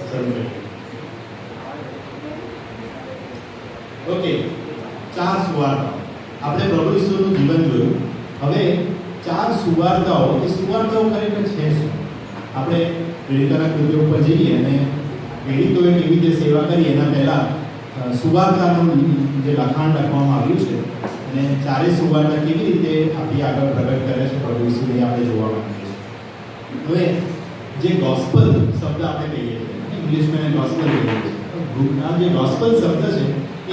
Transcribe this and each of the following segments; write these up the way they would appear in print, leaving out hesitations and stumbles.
શરૂ કરીએ. ઓકે, 4 સુવાર્તાઓ. આપણે પ્રભુ ઈસુનું જીવન જોયું. હવે 4 સુવાર્તાઓ, એ સુવાર્તાઓ ખરેખર છે શું? આપણે પ્રેરિતોના કૃત્યો ઉપર જઈએ અને પ્રેરિતોએ કેવી રીતે સેવા કરી એના પહેલાં સુવાર્તાનું જે લખાણ લખવામાં આવ્યું છે અને 4 સુવાર્તા કેવી રીતે આપણી આગળ પ્રગટ કરે છે પ્રભુ ઈસુને આપણે જોવા માંગીએ છીએ. હવે જે ગોસ્પલ શબ્દ આપણે કહીએ છીએ, ઇંગ્લિશમાં એને ગોસ્પલ કહીએ છીએ. આ જે ગોસ્પલ શબ્દ છે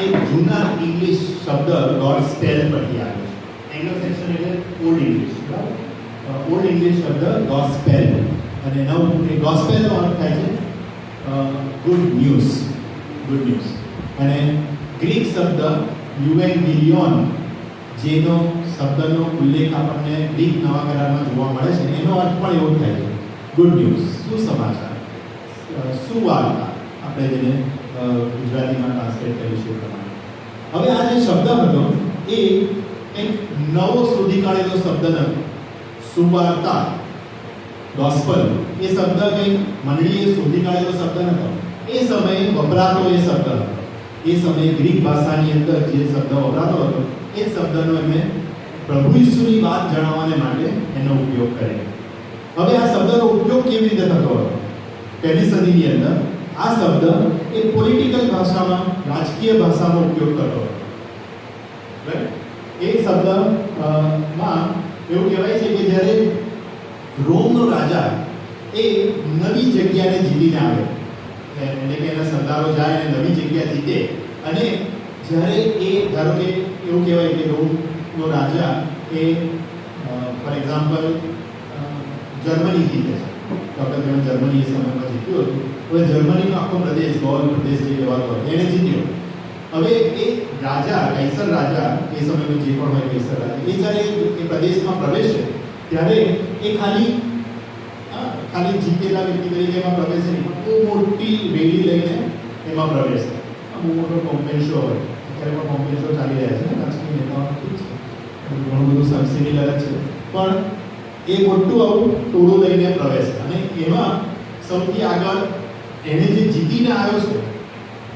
એ જૂના ઇંગ્લિશ શબ્દ ગોસ્પેલ પરથી આવ્યો છે. એંગ્લો સેક્શન એટલે ઓલ્ડ ઇંગ્લિશ, બરાબર? ઓલ્ડ ઇંગ્લિશ શબ્દ ગોસ્પેલ અને નવું એ ગોસ્પેલનો અર્થ થાય છે ગુડ ન્યૂઝ, ગુડ ન્યૂઝ. અને ગ્રીક શબ્દ યુવેન્ગેલિયોન, જેનો શબ્દનો ઉલ્લેખ આપણને ગ્રીક નવા કરારમાં જોવા મળે છે, એનો અર્થ પણ એવો થાય છે ગુડ ન્યૂઝ, સુસમાચાર, સુવાર્તા, આપણે જેને ગુજરાતીમાં ટ્રાન્સલેટ કરીશું પ્રમાણે. હવે આ જે શબ્દ હતો એ એક નવો શોધી કાઢેલો શબ્દ નથી. સુવાર્તા, ગોસ્પલ, એ શબ્દ કંઈક મંડળીએ શોધી કાઢેલો શબ્દ નતો. એ સમયે વપરાતો એ શબ્દ હતો. એ સમયે ગ્રીક ભાષાની અંદર જે શબ્દ વપરાતો હતો એ શબ્દનો એમણે પ્રભુ ઈસુની વાત જણાવવાને માટે એનો ઉપયોગ કર્યો. હવે આ શબ્દનો ઉપયોગ કેવી રીતે થતો હતો? પહેલી સદીની અંદર આ શબ્દ એ પોલિટિકલ ભાષામાં, રાજકીય ભાષામાં ઉપયોગ કરતો હતો. એ શબ્દમાં એવું કહેવાય છે કે જ્યારે રોમનો રાજા એ નવી જગ્યાને જીતીને આવે, એટલે કે એના સરદારો જાય અને નવી જગ્યા જીતે, અને જ્યારે એ ધારો કે એવું કહેવાય કે રોમનો રાજા એ ફોર એક્ઝામ્પલ જર્મની જીતે છે, તો આપણે જર્મની એ સમયમાં જીત્યું હતું. હવે જર્મનીનો આખો પ્રદેશ, ગોલ પ્રદેશ જે કહેવાતો હતો, એને જીત્યો. હવે એ રાજા, કૈસર રાજા, એ સમયનો જે પણ હોય કૈસર રાજા, એ જ્યારે એ પ્રદેશમાં પ્રવેશે ત્યારે એ ખાલી જીતેલા વ્યક્તિ તરીકે એમાં પ્રવેશે નહીં, પણ બહુ મોટી રેલી લઈને એમાં પ્રવેશે. બહુ મોટો કોમ્પેન શો હોય, અત્યારે પણ કોમ્પેન શો ચાલી રહ્યા છે ને રાજકીય નેતાઓ, ઠીક છે, ઘણું બધું સિમિલર જ છે. પણ એ મોટું આવું ટોળું લઈને પ્રવેશે અને એમાં સૌથી આગળ એને જે જીતીને આવ્યો છે,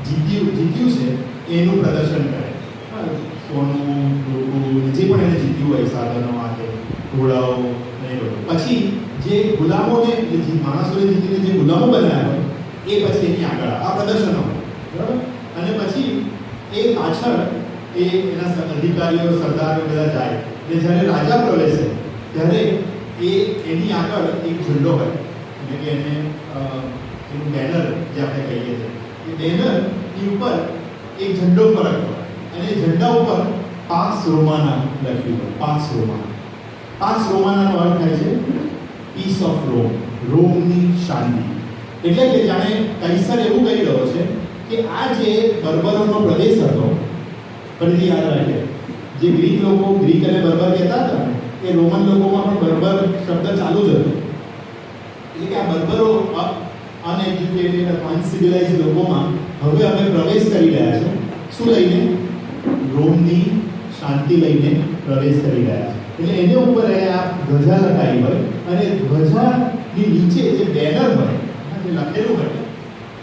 જીત્યું છે એનું પ્રદર્શન કરે. સોનું, રૂપું, જે પણ એને જીત્યું હોય, સાધનો, માટે ઘોડાઓ ને એ બધું. પછી જે ગુલામોને, માણસોને જીતીને જે ગુલામો બનાવ્યા હોય એ પછી એની આગળ આ પ્રદર્શનો હોય, બરાબર? અને પછી એ પાછળ એ એના અધિકારીઓ, સરદારો બધા જાય અને જ્યારે રાજા પ્રવેશે ત્યારે એની આગળ એક ઝંડો હોય, એટલે કે એને એનું બેનર જે આપણે કહીએ છીએ, એ બેનરની ઉપર એક ઝંડો ફરકતો હોય અને એ ઝંડા ઉપર પાક્સ રોમાના લખ્યું હોય. પાક્સ રોમાનાનો અર્થ થાય છે પીસ ઓફ રોમ, રોમની શાંતિ. એટલે કે જાણે કૈસર એવું કહી રહ્યો છે કે આ જે બર્બરોનો પ્રદેશ હતો, ફરીથી યાદ રાખે, જે ગ્રીક લોકો ગ્રીક અને બર્બર કહેતા હતા એ રોમન લોકોમાં પણ બર્બર શબ્દ ચાલુ જ હતો. એટલે કે આ બર્બરો અનએજ્યુકેટેડ, અનસિવિલાઇઝ લોકોમાં હવે અમે પ્રવેશ કરી રહ્યા છે. શું લઈને? રોમની શાંતિ લઈને પ્રવેશ કરી રહ્યા છે. એટલે એને ઉપર આ ધ્વજા લગાવી હોય અને ધ્વજાની નીચે જે બેનર હોય, જે લખેલું હોય,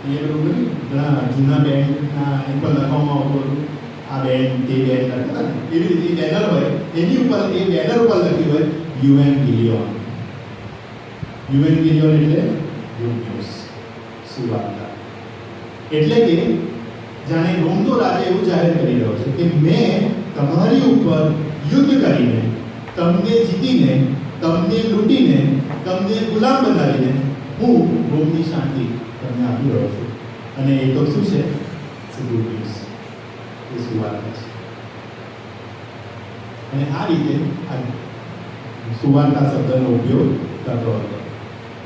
એ બધું ઘણા જૂના બેન્ડના એમ પર લખવામાં આવતું હતું, આ બેન્ડ તે બેન્ડ લખતા ને એવી રીતે બેનર હોય, એની ઉપર એ બેનર ઉપર લખ્યું હોય યુવેન્ગેલિયોન. યુવેન્ગેલિયોન એટલે ગુડ ન્યૂઝ, સુવાર્તા. એટલે કે જાણે રોમનો રાજા એવું જાહેર કરી રહ્યો છે કે મેં તમારી ઉપર યુદ્ધ કરીને, તમને જીતીને, તમને લૂંટીને, તમને ગુલામ બનાવીને હું રોમની શાંતિ તમને આપી રહ્યો છું. અને એ તો શું છે? ગુડ ન્યૂઝ, એ સુવાર્તા છે. અને આ રીતે આ સુવાર્તા શબ્દનો ઉપયોગ કરતો હતો.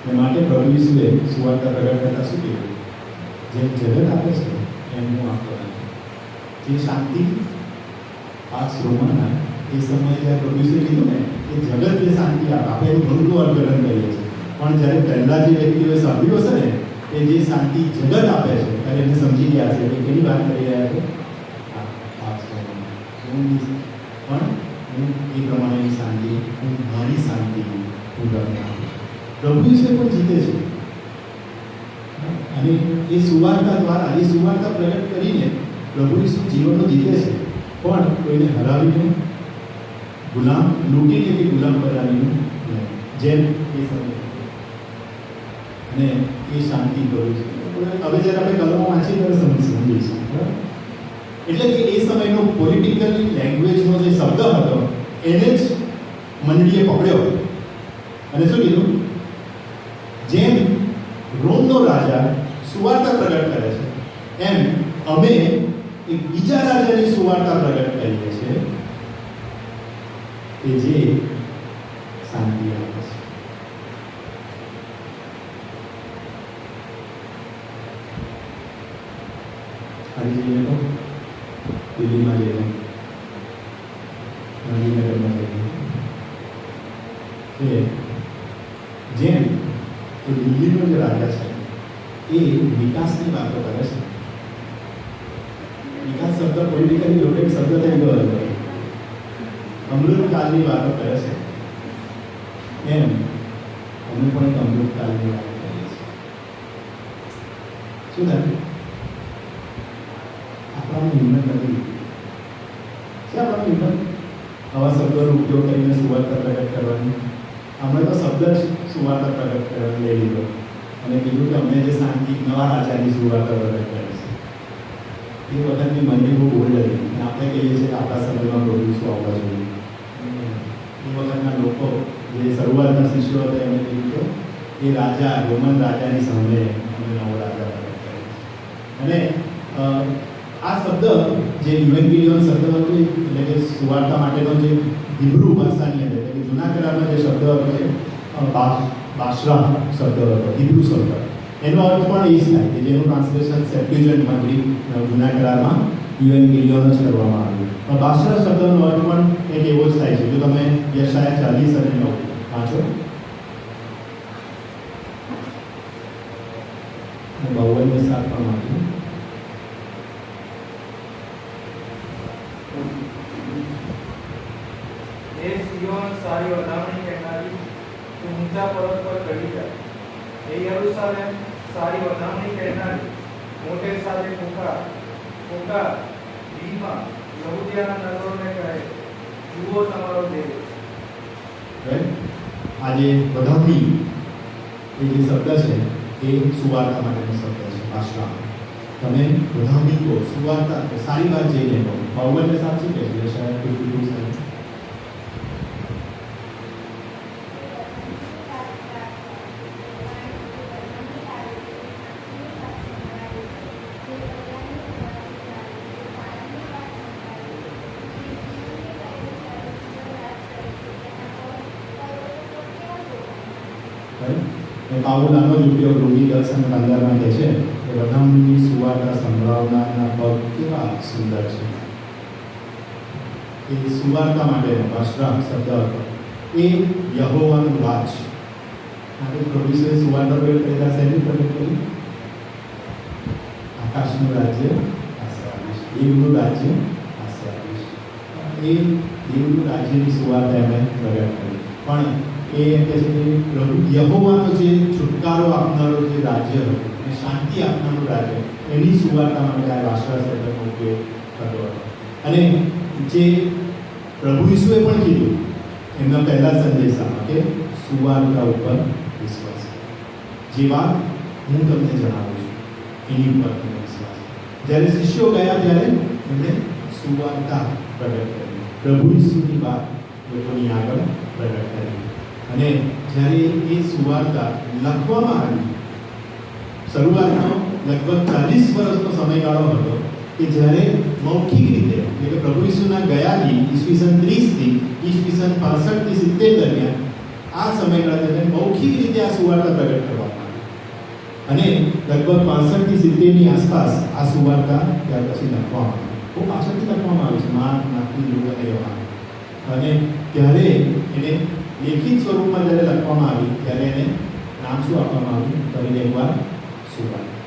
એ માટે પ્રભુ ઈસુએ સુવાર્તા પ્રગટ કરતા શું કીધું? જેમ જગત આપે છે એમ હું આપતો નથી. જે શાંતિ પાક્સ રોમાના એ સમયે જ્યારે પ્રભુ ઈસુએ કીધું ને કે જગત જે શાંતિ આપે, આપણે એનું ઘણું અર્થઘટન કરીએ છીએ, પણ જ્યારે પહેલાં જે વ્યક્તિઓએ સાંભળ્યું હશે ને એ જે શાંતિ જગત આપે છે ત્યારે એને સમજી ગયા છે કે કેની વાત કરી રહ્યા છે. પણ હું એ પ્રમાણેની શાંતિ, હું મારી શાંતિ હું તમને આપું. પ્રભુ ઈસુ પણ જીતે છે. અને એ સુવાર્તા દ્વારા એ સુવાર્તા પ્રગટ કરીને પ્રભુ ઈસુ જીવનનો જીતે છે, પણ કોઈને હરાવીને, ગુલામ લૂંટીને કે ગુલામ બનાવીને નહીં. જેમ એ સમય અને એ શાંતિ કરવું છે. હવે જ્યારે આપણે કલમો વાંચીએ ત્યારે સમજીશું, બરાબર? એટલે કે એ સમયનો પોલિટિકલ લેંગ્વેજનો જે શબ્દ હતો એને જ મંડળીએ પકડ્યો અને શું કીધું? જેમ રોમનો રાજા સુવાર્તા પ્રગટ કરે છે, એમ અમે એક બીજા રાજાની સુવાર્તા પ્રગટ કરીએ છીએ કે જે શાંતિ આપે છે. આજે જઈને તો દિલ્હીમાં જઈને ગાંધીનગરમાં જઈને કે જેમ તો દિલ્હીનો જે રાજા છે એ વિકાસની વાતો કરે છે. વિકાસ શબ્દ પોલિટિકલી લોટેડ શબ્દ થઈ ગયો હતો. અમૃતકાળની વાતો કરે છે, એમ અમે પણ એક અમૃતકાળની વાતો કરીએ છીએ. શું થાય? આપણામાં હિંમત નથી. શું આપણામાં હિંમત આવા શબ્દોનો ઉપયોગ કરીને સુવાર્તા પ્રગટ કરવાની? અમે તો શબ્દ જ સુવાર્તા પ્રગટ કરવાની લઈ લીધો અને કીધું કે અમને જે શાંતિ નવા રાજાની સુવાર્તા પ્રગટ કરે છે. એ વખતની મંડી બહુ બોલ્ડ હતી અને આપણે કહીએ છીએ કે આપણા સમયમાં બધું શું આવવા જોઈએ. એ વખતના લોકો જે શરૂઆતના શિષ્યો હતા એમને કીધું કે એ રાજા રોમન રાજાની સામે અમે નવો રાજા પ્રગટ કરે છે. અને આ શબ્દ જે ઇવેન્ગેલિયન શબ્દ હતો એટલે કે સુવાર્તા માટેનો જે હિબ્રુ ભાષાની અંદર એટલે કે જૂના કરારમાં જે શબ્દ હતો એ બાશરા શબ્દ હતો, હિબ્રુ શબ્દ. એનો અર્થ પણ એ જ થાય કે જેનું ટ્રાન્સલેશન સેપ્ટ્યુજન્ટમાં ગ્રીક જૂના કરારમાં ઇવેન્ગેલિયન જ કરવામાં આવ્યું. પણ બાશરા શબ્દનો અર્થ પણ એક એવો જ થાય છે. જો તમે યશાયા 40 અને 9 વાંચો, 52 ને 7 પણ વાંચો. सिय्योन सारी વધામણી કહેનારી, તું ઊંચા પર્વત પર ચડી જા. એ યરૂશલેમ સારી વધામણી કહેનારી, મોટે સાથે પુકાર પુકાર. દીમાં યહૂદિયાના નગરોને કહે, જુઓ તમારો દેવ. આજે બધાથી એ જે શબ્દ છે એ સુવાર્તા માટેનો શબ્દ છે. ભાષા તમે બધાથી કહો, સુવાર્તા સારી વાત જઈને કહો. 52 ને 7 શું કહે છે? શાયદ પાઉલાનો જ ઉપયોગ રોગી 10 અને 15 કહે છે કે વધામણીની સુવાર્તા સંભળાવનારના પગ કેવા સુંદર છે. એ સુવાર્તા માટેનો ભાષા શબ્દ હતો એ યહોવાનું રાજ. આપણે પ્રભુએ સુવાર્તા પ્રગટ કર્યા શેની પ્રગટ કરી? આકાશનું રાજ્ય આશીર્વાદીશ, દેવનું રાજ્ય આશીર્વાદીશ. એ દેવનું રાજ્યની સુવાર્તા એમણે પ્રગટ કરી. પણ એ એમ કહે છે કે પ્રભુ યહોવાનો જે છુટકારો આપનારો જે રાજ્ય હતો અને શાંતિ આપનારું રાજ્ય, એની સુવાર્તા માટે આ ભાષા શબ્દનો ઉપયોગ થતો હતો. અને જે પ્રભુ ઈસુએ પણ કીધું એમના પહેલા સંદેશામાં કે સુવાર્તા ઉપર વિશ્વાસ. જે વાત હું તમને જણાવું છું એની ઉપર વિશ્વાસ. જ્યારે શિષ્યો ગયા ત્યારે એમણે સુવાર્તા પ્રગટ કરી, પ્રભુ ઈસુની વાત લોકોની આગળ પ્રગટ કરી. અને જ્યારે એ સુવાર્તા લખવામાં આવી, શરૂઆતનો લગભગ 40 વર્ષનો સમયગાળો હતો કે જ્યારે મૌખિક રીતે એટલે કે પ્રભુ ઈસુના ગયાથી ઈસવીસન 30 થી ઈસવીસન 65 થી 70 દરમિયાન આ સમયગાળા દરમિયાન મૌખિક રીતે આ સુવાર્તા પ્રગટ કરવામાં આવી. અને લગભગ 65 થી 70 ની આસપાસ આ સુવાર્તા ત્યાર પછી લખવામાં આવી. બહુ પાછળથી લખવામાં આવી છે, માર્ક, માર્કની જરૂરત એવા. અને ત્યારે એને લેખિત સ્વરૂપમાં જ્યારે લખવામાં આવી ત્યારે એને નામ શું આપવામાં આવ્યું? ફરીને એકવાર સુવાર્તા.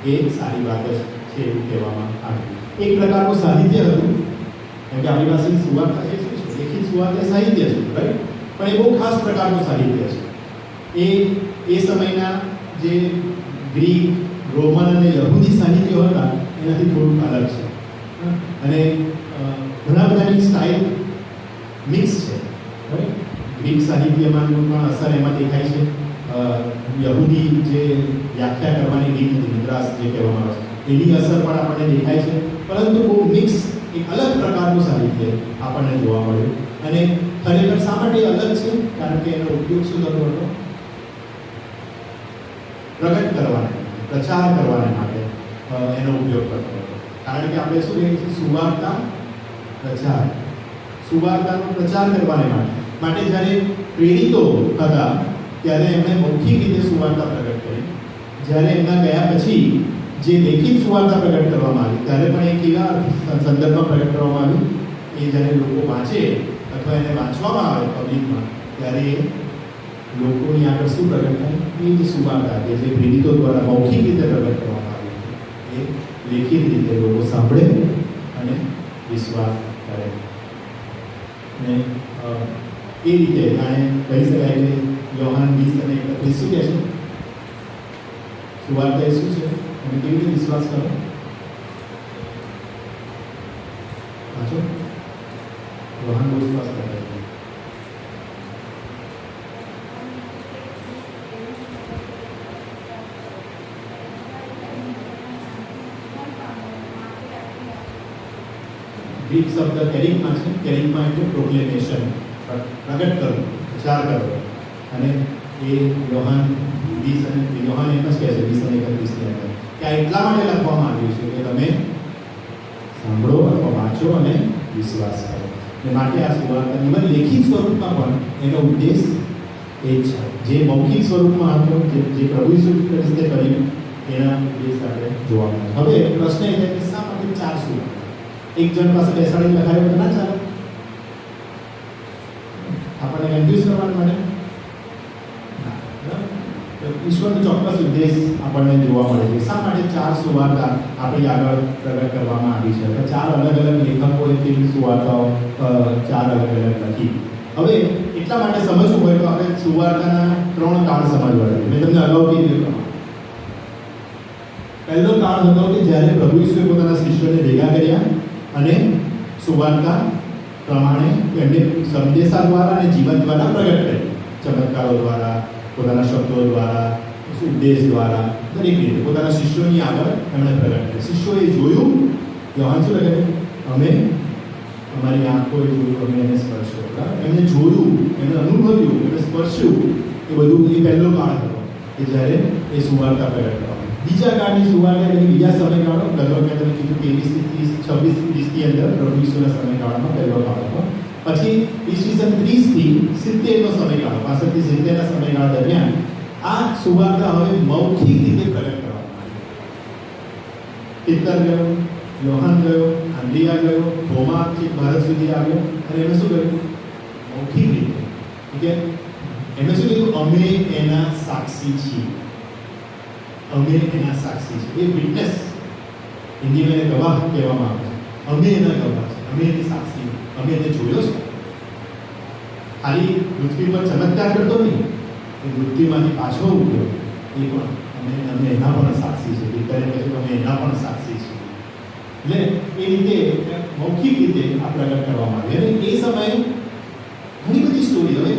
એ સારી વાત જ છે એવું કહેવામાં આવ્યું. એક પ્રકારનું સાહિત્ય હતું, કેમ કે આપણી પાસે સુવાર્તા છે, લેખિત સુવાર્તા સાહિત્ય છે, રાઈટ? પણ એ બહુ ખાસ પ્રકારનું સાહિત્ય છે. એ સમયના જે ગ્રીક, રોમન અને યહૂદી સાહિત્યો હતા એનાથી થોડુંક અલગ છે. અને ઘણા બધાની સ્ટાઇલ મિક્સ છે. રાઈટ, ગ્રીક સાહિત્યમાંનું પણ અસર એમાં દેખાય છે. યહૂદી જે વ્યાખ્યા કરવાની રીત હતી, મિદ્રાસ જે કહેવામાં આવે છે, એની અસર પણ આપણને દેખાય છે. પરંતુ બહુ મિક્સ એક અલગ પ્રકારનું સાહિત્ય આપણને જોવા મળ્યું. અને ખરેખર શા માટે અલગ છે? કારણ કે એનો ઉપયોગ શું થતો હતો? પ્રગટ કરવાને, પ્રચાર કરવાને માટે એનો ઉપયોગ કરતો હતો. કારણ કે આપણે શું કહીએ છીએ? સુવાર્તા પ્રચાર. સુવાર્તાનો પ્રચાર કરવાને માટે જ્યારે પ્રેરિતો હતા ત્યારે એમણે મૌખિક રીતે સુવાર્તા પ્રગટ કરી. જ્યારે એમના ગયા પછી જે લેખિત સુવાર્તા પ્રગટ કરવામાં આવી ત્યારે પણ એ કેવા સંદર્ભમાં પ્રગટ કરવામાં આવી? એ જ્યારે લોકો વાંચે અથવા એને વાંચવામાં આવે પબ્લિકમાં ત્યારે લોકોની આગળ શું પ્રગટ થાય? એ જે સુવાર્તા કે જે પ્રેરિતો દ્વારા મૌખિક રીતે પ્રગટ કરવામાં આવી એ લેખિત રીતે લોકો સાંભળે અને વિશ્વાસ કરે. અને એ રીતે આને કહી શકાય કે યોહાન 20 અને 31 શું કહે છે? સુવાર્તા એ શું છે અને કેવી રીતે વિશ્વાસ કરો? વાંચો. યોહાન બહુ વિશ્વાસ કરે છે. ગ્રીક શબ્દ કેરિકમાં છે. કેરિકમાં એટલે પ્રોક્લેમેશન, પ્રગટ કરવું, પ્રચાર કરવો. અને એ યોહાન 20 અને યોહાન એમ જ કહે છે 20 અને 31 ની અંદર કે આ એટલા માટે લખવામાં આવ્યું છે કે તમે સાંભળો અથવા વાંચો અને વિશ્વાસ કરો. અને માટે આ સુવાર્તા ઇવન લેખિત સ્વરૂપમાં પણ એનો ઉદ્દેશ એ જ છે. જે મૌખિક સ્વરૂપમાં હતો, જે પ્રભુ ઈસુ ખ્રિસ્તે કર્યું એના ઉદ્દેશ આપણે જોવા મળે. હવે પ્રશ્ન એ છે કે શા માટે 4 સુવાર્તા? એક જણ પાસે બેસાડીને લખાયો તો ના ચાલે? આપણને કન્ફ્યુઝ કરવાના માટે ઈશ્વરનો ચોક્કસ ઉદ્દેશ આપણને જોવા મળે છે. શા માટે 4 સુવાર્તા આપણી આગળ પ્રગટ કરવામાં આવી છે? 4 અલગ અલગ લેખકોએ તેની સુવાર્તાઓ 4 અલગ અલગ લખી. હવે એટલા માટે સમજવું હોય તો આપણે સુવાર્તાના 3 કાળ સમજવા જોઈએ. મેં તમને અગાઉ કીધું. પહેલો કાળ હતો કે જ્યારે પ્રભુ ઈસુએ પોતાના શિષ્યોને ભેગા કર્યા અને સુવાર્તા પ્રમાણે એમને સંદેશા દ્વારા અને જીવન દ્વારા પ્રગટ કરી. ચમત્કારો દ્વારા, પોતાના શબ્દો દ્વારા, ઉપદેશ દ્વારા, દરેક રીતે પોતાના શિષ્યોની આગળ એમણે પ્રગટ કર્યું. શિષ્યોએ જોયું, યોહાન શું લખે? અમે અમારી આંખોએ જોયું, અમે એને સ્પર્શ્યો. એમને જોયું, એમને અનુભવ્યું, એમને સ્પર્શ્યું. એ બધું એ પહેલો કાળ હતો કે જ્યારે એ સુવાર્તા પ્રગટ કરવામાં. બીજા કાળની સુવાર્તા એટલે બીજા સમયગાળો, લગભગ મેં તમે કીધું 23 થી 30, 26 થી 30 ની અંદર પ્રભુ ઈસુના સમયગાળામાં પહેલો કાળ હતો. પછી ઈસવીસન 30 થી 70 નો સમયગાળો, 65 થી 70 ના સમયગાળા દરમિયાન આ સુવાર્તા હવે મૌખિક રીતે પ્રગટ કરવામાં આવી. પિત્તર ગયો, યોહાન ગયો, આંદ્રિયા ગયો, થોમા ભારત સુધી આવ્યો અને એમણે શું કર્યું? મૌખિક રીતે. ઠીક છે, એમણે શું કીધું? અમે એના સાક્ષી છીએ. અમે એના સાક્ષી છીએ. એ વિટનેસ હિન્દીમાં એને ગવાહ કહેવામાં આવે છે. અમે એના ગવાહ છે, અમે એની સાક્ષી, અમે એને જોયો છે. ખાલી પૃથ્વી પર ચમત્કાર કરતો નહીં, એ મૃત્યુમાંથી પાછો ઉઠ્યો, એ પણ અમે એના પણ સાક્ષી છે. પિત્તરે કહ્યું અમે એના પણ સાક્ષી છીએ. એટલે એ રીતે મૌખિક રીતે આ પ્રગટ કરવામાં આવે. અને એ સમયે ઘણી બધી સ્ટોરી. હવે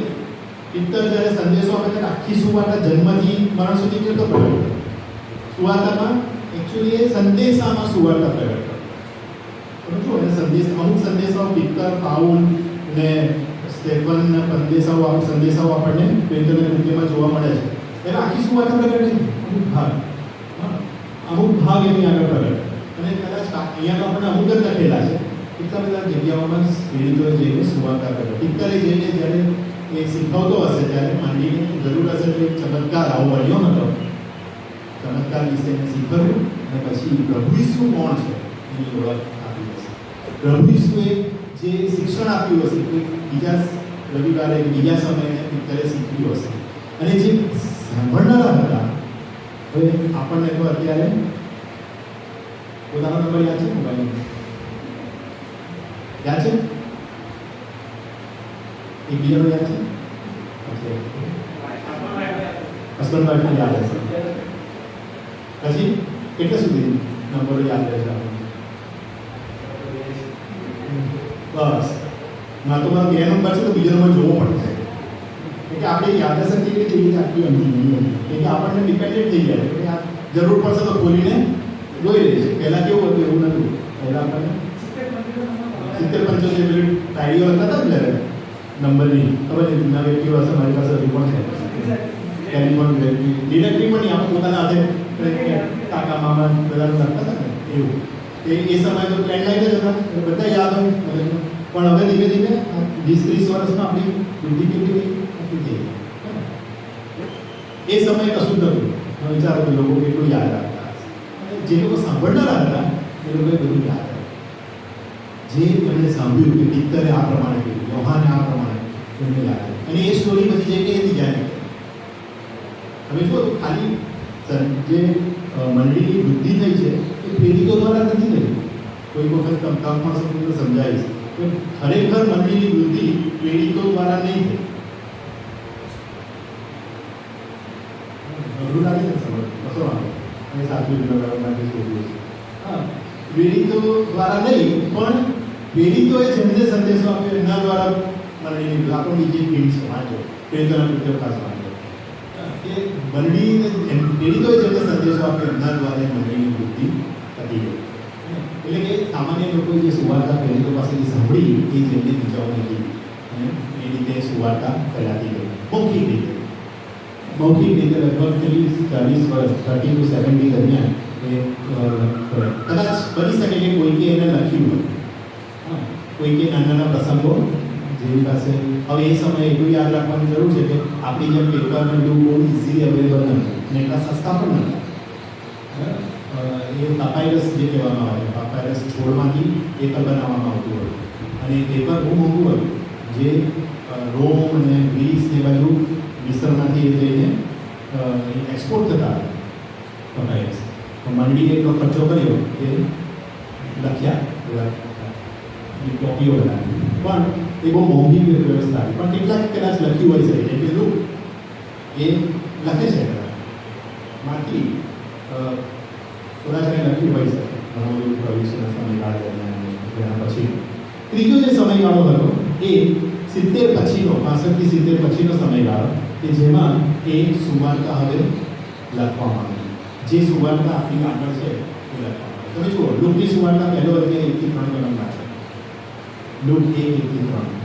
પિત્તર જ્યારે સંદેશો આપે ત્યારે આખી સુવાર્તા જન્મથી મરણ સુધી કેટલો પ્રગટ? સુવાર્તામાં એકચ્યુઅલી એ સંદેશામાં સુવાર્તા પ્રગટ કરે. જો એને અમુક સંદેશાઓ પિત્તર, પાઉલ ને સ્ટેફનના સંદેશાઓ આપણને પેન્ટરના કૃત્યમાં જોવા મળે છે. એમાં આખી સુવાર્તા પ્રગટ નહીં, અમુક ભાગ એની આગળ પ્રગટ. અને કદાચ અહીંયા તો આપણને અમુક જ લખેલા છે. કેટલા બધા જગ્યાઓમાં ખેડૂતોએ જઈને સુવાર્તા કરે. પિત્તરે જઈને જ્યારે એ શીખવતો હશે ત્યારે માંડીને જરૂર હશે તો એક ચમત્કાર આવો બન્યો હતો. ચમત્કાર વિશે એને શીખવ્યું અને પછી પ્રભુ ઈસુ કોણ છે એની ઓળખ આપી હશે. પ્રભુ ઈસુએ જે શિક્ષણ આપ્યું હશે કોઈ બીજા રવિવારે બીજા સમયે પિત્તરે શીખ્યું હશે. અને જે સાંભળનારા હતા, હવે આપણને તો અત્યારે પોતાનો નંબર યાદ છે? મોબાઈલ યાદ છે? એક બીજાનો યાદ છે? હસબન્ડ વાઈફને યાદ હશે. પછી કેટલા સુધી નંબરો યાદ રહેશે આપણને? બસ ના તો મારો 2 નંબર છે તો બીજો નંબર જોવો પડશે. એટલે આપણે યાદશક્તિ એવી રીતે આટલી અમથી નહીં હતી એટલે આપણને ડિપેન્ડેન્ટ થઈ જાય કે આ જરૂર પડશે તો ખોલીને જોઈ લઈશ. પહેલાં કેવું હતું એવું નહોતું. પહેલાં આપણને 70-75 મિનિટ ડાયરીઓ લખતા હતા ને ત્યારે નંબરની ખબર છે જૂના વ્યક્તિઓ હશે મારી પાસે હજી પણ છે ટેલિફોન ડિરેક્ટલી પણ નહીં આપણે પોતાના હાથે કાકા મામા બધાને લખતા હતા ને એવું. એ સમયે તો લેન્ડલાઇન જ હતા એટલે બધા યાદ હોય પણ હવે ધીમે ધીમે 20-30 વર્ષમાં આપણી બુદ્ધિ કેટલી થઈ ગઈ. એ સમયે કશું જ નહોતું. વિચારો કે લોકો કેટલું યાદ રાખતા જે લોકો સાંભળનારા હતા એ લોકોએ બધું યાદ રાખ્યું. જે એમણે સાંભળ્યું કે પિત્તરે આ પ્રમાણે કહ્યું, યોહાને આ પ્રમાણે એમને યાદ આવ્યું અને એ સ્ટોરી બધી જગ્યાએ એની જાય. હવે જો ખાલી જે મંડળીની વૃદ્ધિ થઈ છે એ પ્રેરિતો દ્વારા નથી થઈ. કોઈ વખત તમતામાં સમજાવીશ કે ખરેખર મંડળીની વૃદ્ધિ પ્રેરિતો દ્વારા નહીં થઈ. અઘરું લાગે છે સમજ કશો વાંધો અને સાચું વિનોદ માટે શોધ્યું છે. હા, પ્રેરિતો દ્વારા નહીં પણ પ્રેરિતોએ જેમને સંદેશો આપ્યો એના દ્વારા મંડળીની આપણો બીજી ફીલ્ડ છે વાંચો પ્રેરિતોના પુસ્તક ખાસ વાંચો કે મંડળીને પ્રેરિતોએ જેમને સંદેશો આપ્યો એમના દ્વારા મંડળીની વૃદ્ધિ થતી ગઈ. એટલે કે સામાન્ય લોકોએ જે સુવાર્તા પ્રેરિતો પાસેથી સાંભળી એ જેમને બીજાઓને કીધી અને એ રીતે સુવાર્તા ફેલાતી ગઈ મૌખિક રીતે. મૌખિક રીતે લગભગ 30-40 વર્ષ 30 to 70 દરમિયાન એ કદાચ બની શકે કે કોઈકે એને લખ્યું હોય. હા, કોઈકે નાના નાના પ્રસંગો જેની પાસે હવે એ સમયે એટલું યાદ રાખવાની જરૂર છે કે આપણી જેમ પેપરનું એવું બહુ ઇઝીલી અવેલેબલ નથી અને એટલા સસ્તા પણ નથી. એ પાપાયરસ જે કહેવામાં આવે પાપાયરસ છોડમાંથી પેપર બનાવવામાં આવતું હોય અને એ પેપર બહુ મોંઘું હોય જે રોમ અને ગ્રીસ ને બાજુ મિશ્રમાંથી એ જઈને એક્સપોર્ટ થતા પાપાયરસ. મંડીએ એટલો ખર્ચો કર્યો કે લખ્યા ટોપીઓ બનાવી પણ એ બહુ મોંઘી વ્યવસ્થા હતી. પણ કેટલાક કદાચ લખ્યું હોય છે જેમ કે લુક એ લખે છે માંથી થોડા કંઈ લખ્યું હોય છે ઘણું બધું ભવિષ્યના સમયગાળા દરમિયાન એના પછી. ત્રીજો જે સમયગાળો હતો એ 70 પછીનો 65 થી 70 પછીનો સમયગાળો કે જેમાં એ સુવાર્તા હવે લખવામાં આવી. જે સુવાર્તા આપણી આગળ છે એ લખવામાં તમે જુઓ લુકની સુવાર્તા પહેલો અધ્યાય 1 થી 3 કલમના છે. લુક 1 1 થી 3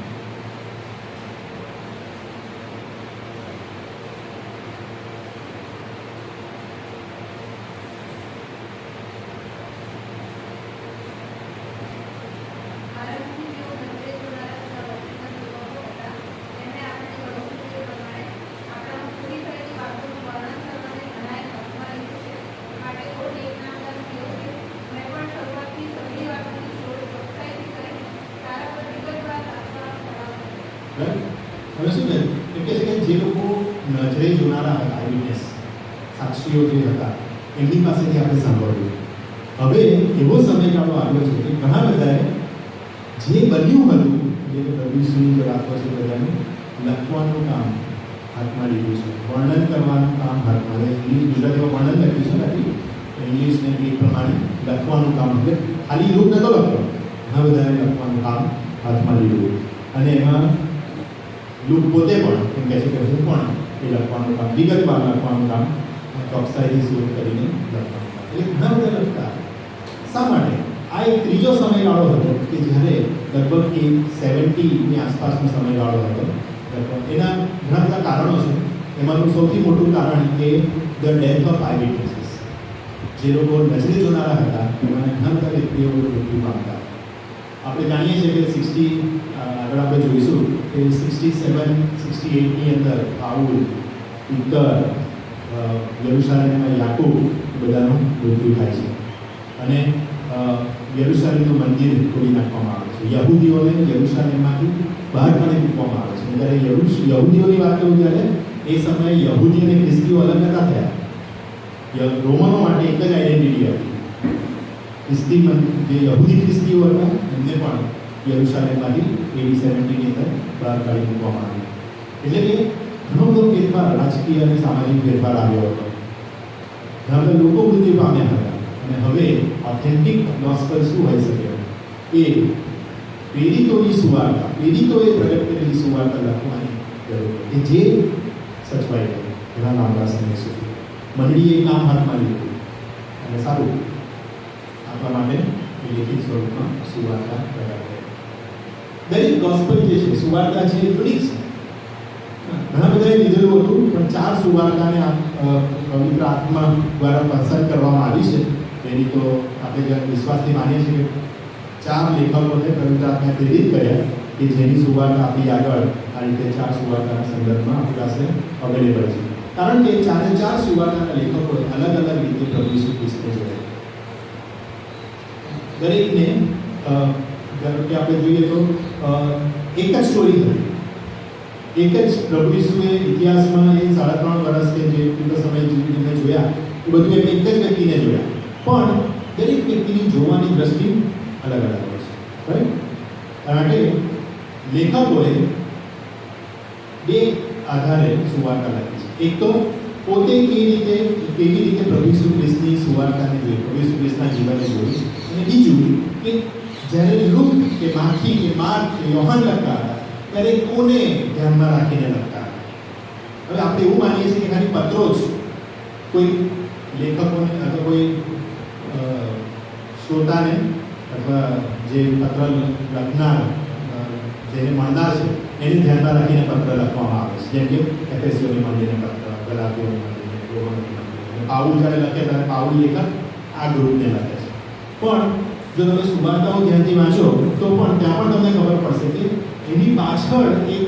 હવે શું છે એમ કહે છે કે જે લોકો નજરે જોનારા હતા આઈવિટનેસ સાક્ષીઓ જે હતા એમની પાસેથી આપણે સાંભળ્યું. હવે એવો સમયગાળો આવ્યો છે કે ઘણા બધાએ જે બન્યું હતું જે પ્રભુશ્રીની જે વાતો છે બધાને લખવાનું કામ હાથમાં લીધું છે. વર્ણન કરવાનું કામ હાથમાં ઇંગ્લિશ ગુજરાતીમાં વર્ણન લખ્યું છે બાકી ઇંગ્લિશને એ પ્રમાણે લખવાનું કામ એટલે ખાલી રૂપ નહોતો લખતો ઘણા બધાએ લખવાનું કામ હાથમાં લીધું અને એમાં લુક પોતે પણ એમ કહે છે કે હું પણ એ લખવાનું કામ વિગતવાર લખવાનું કામ ચોકસાઈથી શોધ કરીને લખવાનું કામ એટલે ઘણા બધા લખતા. શા માટે? આ એક ત્રીજો સમયગાળો હતો કે જ્યારે લગભગ એ 70ની આસપાસનો સમયગાળો હતો. એના ઘણા બધા કારણો છે. એમાંનું સૌથી મોટું કારણ કે the death of I witnesses. જે લોકો નજરે જોનારા હતા એમાં ઘણા બધા વ્યક્તિઓ મૃત્યુ પામતા. આપણે જાણીએ છીએ કે 60 આગળ આપણે જોઈશું કે 67-68ની અંદર પાઉલ ઉત્તર યરુશાલેમમાં યાકૂબ બધાનું મૃત્યુ થાય છે અને યરુશાલેમનું મંદિર તોડી નાખવામાં આવે છે. યહૂદીઓને યરુશાલેમમાંથી બહાર પણ મૂકવામાં આવે છે. જ્યારે યહૂદીઓની વાત કરું ત્યારે એ સમયે યહૂદી અને ખ્રિસ્તીઓ અલગ નહોતા થયા. રોમનો માટે એક જ આઈડેન્ટિટી હતી. ખ્રિસ્તી જે યહૂદી ખ્રિસ્તીઓ હતા એમને પણ યરુશાલેમમાંથી AD 70ની અંદર બહાર કાઢી મૂકવામાં આવ્યું. એટલે કે ઘણો બધો ફેરફાર રાજકીય અને સામાજિક ફેરફાર આવ્યો હતો. ઘણા બધા લોકો મૃત્યુ પામ્યા હતા. અને હવે ઓથેન્ટિક ગોસ્પલ શું હોઈ શકે એ પ્રેરિતોની સુવાર્તા, પ્રેરિતોએ પ્રગટ કરેલી સુવાર્તા લખવાની જરૂર કે જે સચવાઈ ગઈ ઘણા લાંબા સમય સુધી. મંડળીએ કામ હાથમાં લીધું અને સારું આપણા માટે લેખિત સ્વરૂપમાં સુવાર્તા પ્રગટ કરી. દરેક ગોસ્પલ જે છે સુવાર્તા છે એ યુનિક છે. ઘણા બધાએ લીધેલું હતું પણ 4 સુવાર્તાને પવિત્ર આત્મા દ્વારા પસંદ કરવામાં આવી છે. એની તો આપણે વિશ્વાસથી માનીએ છીએ કે 4 લેખકોને પવિત્ર આત્માએ પ્રેરિત કર્યા કે જેની સુવાર્તા આપણી આગળ આ રીતે 4 સુવાર્તાના સંદર્ભમાં આપણી પાસે અવેલેબલ છે. કારણ કે 4 સુવાર્તાના લેખકોએ અલગ અલગ રીતે પ્રભુ ઈસુ ખ્રિસ્તને જોયા. દરેકને ધારો કે આપણે જોઈએ તો એક જ સ્ટોરી હતી. એક જ પ્રભુ ઈસુએ ઇતિહાસમાં એ 3.5 વર્ષ કે જે ટૂંક સમય જીવીને જોયા એ બધું એમને એક જ વ્યક્તિને જોયા. પણ દરેક વ્યક્તિની જોવાની દ્રષ્ટિ અલગ અલગ હોય છે, રાઈટ? કારણ કે લેખકોએ 2 આધારે સુવાર્તા લખી છે. એક તો પોતે કેવી રીતે પ્રભુ ઈસુ ખ્રિસ્તની સુવાર્તાને જોઈ, પ્રભુ ઈસુ ખ્રિસ્તના જીવનને જોઈ. અને બીજું કે જ્યારે લુક કે માથી કે માર્ક કે યોહાન લખતા હતા ત્યારે કોને ધ્યાનમાં રાખીને લખતા હતા. હવે આપણે એવું માનીએ છીએ કે ખાલી પત્રો જ કોઈ લેખકોને અથવા કોઈ શ્રોતાને અથવા જે પત્ર લખનાર જેને મળનાર છે એને ધ્યાનમાં રાખીને પત્ર લખવામાં આવે છે. જેમ કે એફએસસીઓની મંડળીને પત્ર, ગલાતીઓની મંડળીને, રોમનની મંડળીને. પાઉલ જ્યારે લખે ત્યારે પાઉલ લેખક આ ગ્રુપને લખે છે. પણ જો તમે સુવાર્તાઓ ધ્યાનથી વાંચો તો પણ ત્યાં પણ તમને ખબર પડશે કે એની પાછળ એક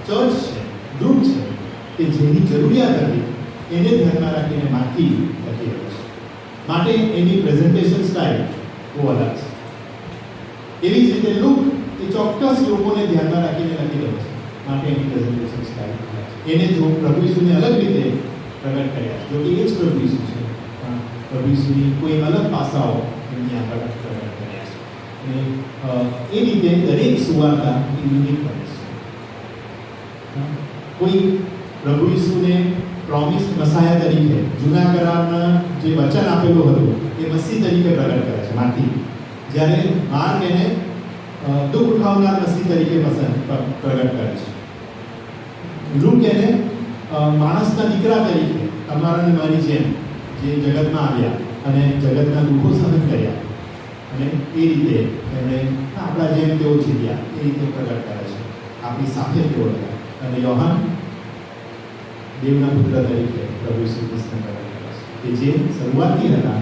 ચર્ચ છે, ગ્રુપ છે કે જેની જરૂરિયાત હતી એને ધ્યાનમાં રાખીને માથી લખી રહ્યો છે. માટે એની પ્રેઝન્ટેશન સ્ટાઇલ બહુ અલગ છે. એવી જ રીતે લુક એ ચોક્કસ લોકોને ધ્યાનમાં રાખીને લખી રહ્યો છે. માટે એની પ્રેઝન્ટેશન સ્ટાઇલ અલગ છે. એને જો પ્રભુ ઈસુને અલગ રીતે પ્રગટ કર્યા છે. જો કે એ જ પ્રભુ ઈસુ છે પણ પ્રભુ ઈસુની કોઈ અલગ પાસાઓ એમની આગળ પ્રગટ કર્યા છે. અને એ રીતે દરેક સુવાર્તા યુનિક બને છે. કોઈ પ્રભુ ઈસુને પ્રોમિસ મસાયા તરીકે જૂના કરારના જે વચન આપેલું હતું એ મસીહ તરીકે પ્રગટ કરે છે માથી. જ્યારે માર્ક એને દુઃખ ઉઠાવનાર મસીહ તરીકે પ્રગટ કરે છે. લુક એને માણસના દીકરા તરીકે તમારા મારી જેમ જે જગતમાં આવ્યા અને જગતના દુઃખો સહન કર્યા અને એ રીતે એમણે આપણા જેમ તેઓ જીવ્યા એ રીતે પ્રગટ કરે છે. આપણી સાથે તેઓ રહ્યા. અને યોહાન દેવના પુત્ર તરીકે પ્રભુ ઈસુ ખ્રિસ્તને પ્રગટ કરે છે કે જે શરૂઆતથી હતા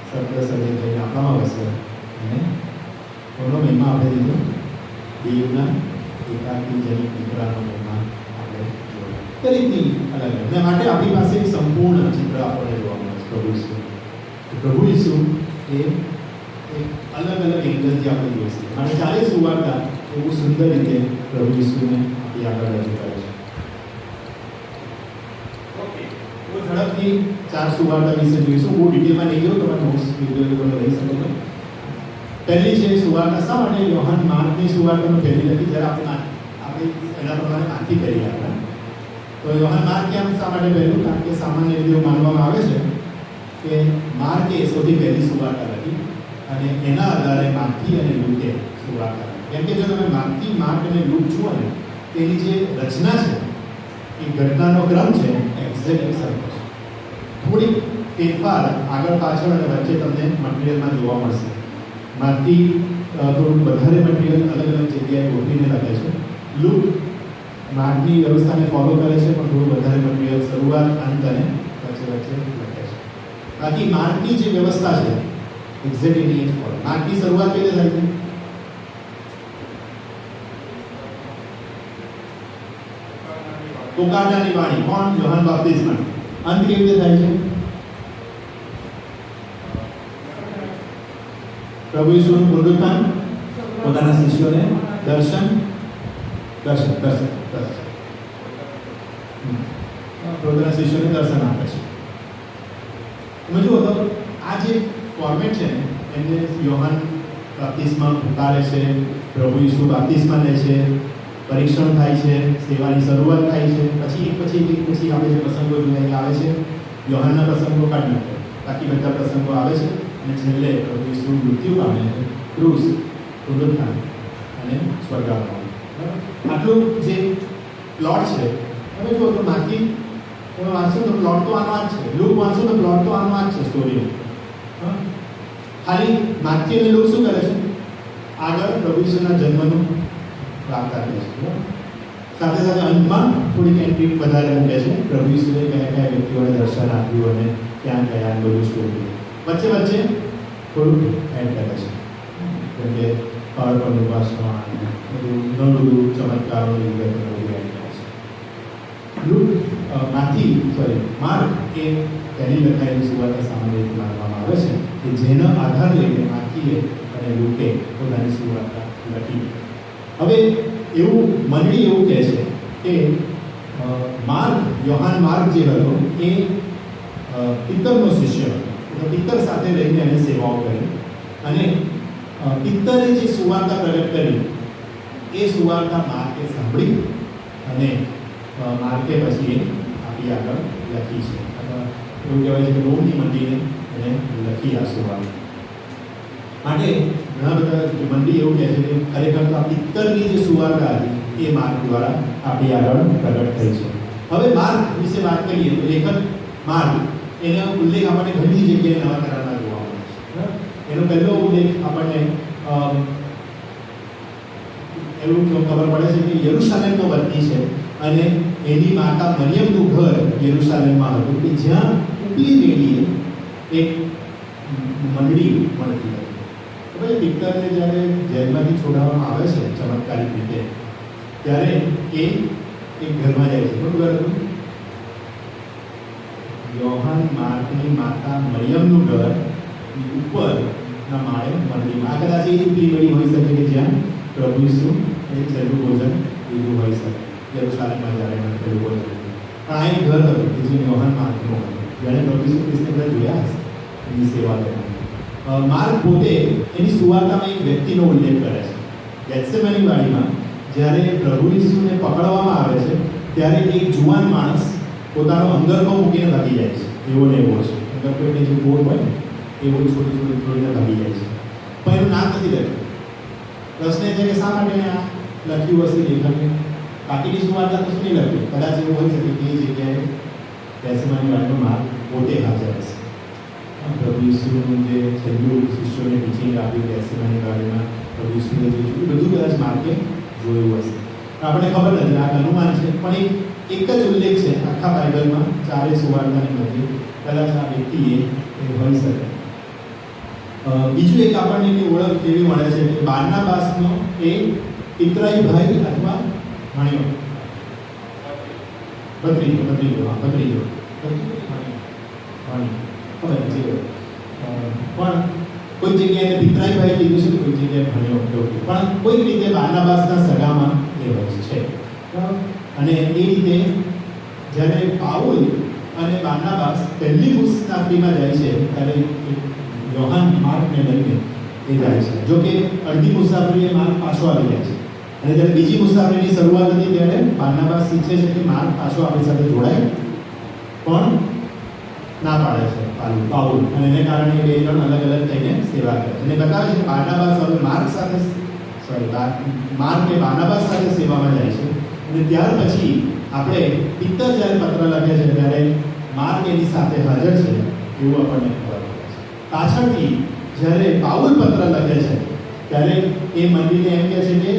સર્વ સર્જન થઈને આપણામાં વસે અને કોનો મહિમા આપણે દીધો? દેવના એકાકી જનિત દીકરાનો મહિમા આપણે જોયો. દરેકની અલગ અલગ. અને માટે આપણી પાસે એક સંપૂર્ણ ચિત્ર આપણને જોવા મળે છે પ્રભુ ઈસુ. પ્રભુ ઈસુ એ એક અલગ અલગ એંગલથી આપણે જોઈએ છીએ. અને 4 સુવાર્તા એવું સુંદર રીતે પ્રભુ ઈસુને આપણી આગળ રજૂ કરે છે. ઝડપથી 4 સુવાર્તા વિશે જોઈશું. બહુ ડિટેલમાં નહીં ગયો, તમે નોટ્સ વિડીયો લઈ શકો છો. પહેલી છે સુવાર્તા. શા માટે યોહાન માર્કની સુવાર્તામાં પહેલી લખી? જ્યારે આપણે એના પ્રમાણે આખી કરી આપણે તો યોહાન માર્ક કેમ શા માટે પહેલું? કારણ કે સામાન્ય રીતે માનવામાં આવે છે કે માર્કે સૌથી પહેલી સુવાર્તા લખી અને એના આધારે માર્કી અને લૂકે સુવાર્તા લખી. કેમ કે જો તમે માર્કી, માર્ક અને લૂક જુઓ ને તેની જે રચના છે એ ઘટનાનો ક્રમ છે એક્ઝેક્ટ એક સરખો છે. થોડીક ફેરફાર આગળ પાછળ અને વચ્ચે તમને મટીરિયલમાં જોવા મળશે. માર્કી થોડું વધારે મટીરિયલ અલગ અલગ જગ્યાએ ગોઠવીને લખે છે. લૂક માર્કની વ્યવસ્થાને ફોલો કરે છે પણ થોડું વધારે મટીરિયલ શરૂઆત, અંત અને વચ્ચે લખે છે. બાકી માર્કની જે વ્યવસ્થા છે એક્ઝેક્ટ એની જ ફોલો. માર્કની શરૂઆત કેવી થાય છે? પોકારનારી વાણી. કોણ? યોહાન બાપ્તિસ્મા. અંત કેવી રીતે થાય છે? પ્રભુ ઈસુનું પુનરુત્થાન, પોતાના શિષ્યોને દર્શન. પોતાના શિષ્યોને દર્શન આપે છે. તમે જુઓ તો આ જે ફોર્મેટ છે ને એમને યોહાન બાપ્તિસ્મા પુકારે છે, પ્રભુ ઈસુ બાપ્તિસ્મા લે છે, પરીક્ષણ થાય છે, સેવાની શરૂઆત થાય છે, પછી આપણે જે પ્રસંગો જોઈને આવે છે યોહાનના પ્રસંગો કાઢી નાખે, બાકી બધા પ્રસંગો આવે છે અને છેલ્લે પ્રભુ ઈસુ મૃત્યુ પામે છે, ક્રૂસ, પુનરુત્થાન અને સ્વર્ગારોહણ. આટલું જે પ્લોટ છે, તમે જુઓ તો બાકી તમે વાંચશો તો પ્લોટ તો આનો જ છે, લૂક વાંચશો તો પ્લોટ તો આનો જ છે સ્ટોરીનો. ખાલી માથ્યુ અને લૂક શું કરે છે? આગળ પ્રભુ ઈસુના જન્મનું વાર્તા કહે છે. સાથે સાથે અંતમાં થોડીક એન્ટ્રી વધારે મૂકે છે, પ્રભુ ઈસુએ કયા કયા વ્યક્તિઓને દર્શન આપ્યું અને ક્યાં ગયા બધું સ્ટોરી. વચ્ચે વચ્ચે થોડુંક એડ કરે છે, જેમ કે પહાડ પર ઉપાસના બધું ઘણું બધું ચમત્કારોની વિગતો બધું એડ કરે છે. માર્ક એ તેની લખાયેલી સુવાર્તા સામાન્ય રીતે માનવામાં આવે છે કે જેનો આધાર લઈને માથીએ અને લૂકે પોતાની સુવાર્તા લખી. હવે એવું મંડળી એવું કહે છે કે યોહાન માર્ક જે હતો એ પિત્તરનો શિષ્ય હતો. પિત્તર સાથે રહીને એને સેવાઓ કરી અને પિત્તરે જે સુવાર્તા પ્રગટ કરી એ સુવાર્તા માર્કે સાંભળી અને માર્કે પછી એ આપી આગળ લખી છે. એવું કહેવાય છે કે રોમની મંડીને એને લખી આ સુવાર્તા. માટે ઘણા બધા મંડી એવું કહે છે કે ખરેખર તો આ પિત્તરની જે સુવાર્તા હતી એ માર્ક દ્વારા આપણી આગળ પ્રગટ થઈ છે. હવે માર્ક વિશે વાત કરીએ તો લેખક માર્ક એનો ઉલ્લેખ આપણને ઘણી જગ્યાએ નવા કરારમાં જોવા મળે છે. એનો પહેલો ઉલ્લેખ આપણને એવું ખબર પડે છે કે યરુશાલેમનો વતની છે અને એની માતા મરિયમનું ઘર યરુશાલેમમાં હતું કે જ્યાં ઉપલી પેઢીએ એક મંડળી મળતી હતી. હવે પિત્તરને જ્યારે જેલમાંથી છોડાવવામાં આવે છે ચમત્કારિક રીતે, ત્યારે એ એક ઘરમાં જાય છે. બરોબર હતું? યોહાન માર્કની માતા મરિયમનું ઘર ઉપરના માળે મંડળીમાં. આ કદાચ એ ઉપલી પેઢી હોઈ શકે કે જ્યાં પ્રભુ ઈસુ એ છેલ્લું ભોજન લીધું હોઈ શકે, યરુશાલેમમાં જ્યારે છેલ્લું ભોજન લીધું. પણ આ એક ઘર હતું કે જે યોહાન માર્કનું હતું, જેણે પ્રભુ ઈસુ ખ્રિસ્તને બધા જોયા હશે એની સેવા કરવાની. માર્ક પોતે એની સુવાર્તામાં એક વ્યક્તિનો ઉલ્લેખ કરે છે. ગેથસેમાની વાડીમાં જ્યારે પ્રભુ ઈસુને પકડવામાં આવે છે ત્યારે એક જુવાન માણસ પોતાનો અંગરખો મૂકીને ભાગી જાય છે. એવો ને એવો છે અંગરખો એટલે જે બોર હોય ને એવો છોડી છોડીને ભાગી જાય છે. પણ એનું નામ નથી લખ્યું. પ્રશ્ન એ છે કે શા માટે આ લખ્યું હશે લેખકે? બાકીની સુવાર્તા તો શું નહીં લખ્યું? કદાચ એવું હોઈ શકે કે એ જગ્યાએ ગેથસેમાની વાડીમાં માર્ક પોતે હાજર હશે. પ્રભુ ઈસુનું જે છેલ્લું શિષ્યોને ટીચિંગ આપ્યું ગેથસેમાની વાડીમાં, પ્રભુ ઈસુને જે જોયું બધું કદાચ માર્કે જોયું હશે. આપણને ખબર નથી, આ અનુમાન છે. પણ એક જ ઉલ્લેખ છે આખા બાઇબલમાં ચારે સુવાર્તાની મધ્ય, કદાચ આ વ્યક્તિએ હોઈ શકે. બીજું એક આપણને એની ઓળખ એવી મળે છે કે બારનાબાસનો એ પિતરાઈ ભાઈ અથવા ભણ્યો ભત્રીજો પણ કોઈ જગ્યાએ પિતરાઈ ભાઈ કીધું છે, કોઈ જગ્યાએ ભણ્યો. પણ કોઈક રીતે બારનાબાસના સગામાં એ હોય છે. અને એ રીતે જ્યારે પાઉલ અને બારનાબાસ પહેલી મુસાફરીમાં જાય છે ત્યારે યોહાન માર્કને લઈને એ જાય છે. જો કે અડધી મુસાફરીએ માર્ક પાછો આવી જાય છે અને જ્યારે બીજી મુસાફરીની શરૂઆત હતી ત્યારે બારનાબાસ ઈચ્છે છે કે માર્ક પાછો આપણી સાથે જોડાય, પણ ના પાડે છે પાઉલ. અને એને કારણે બે જણ અલગ અલગ થઈને સેવા કરે છે. અને બતાવે છે કે બારનાબાસ હવે માર્ક એ બારનાબાસ સાથે સેવામાં જાય છે. અને ત્યાર પછી આપણે પિત્તર જ્યારે પત્ર લખે છે ત્યારે માર્ક એની સાથે હાજર છે એવું આપણને ખબર પડે છે. પાછળથી જ્યારે પાઉલ પત્ર લખે છે ત્યારે એ મંદિરને એમ કહે છે કે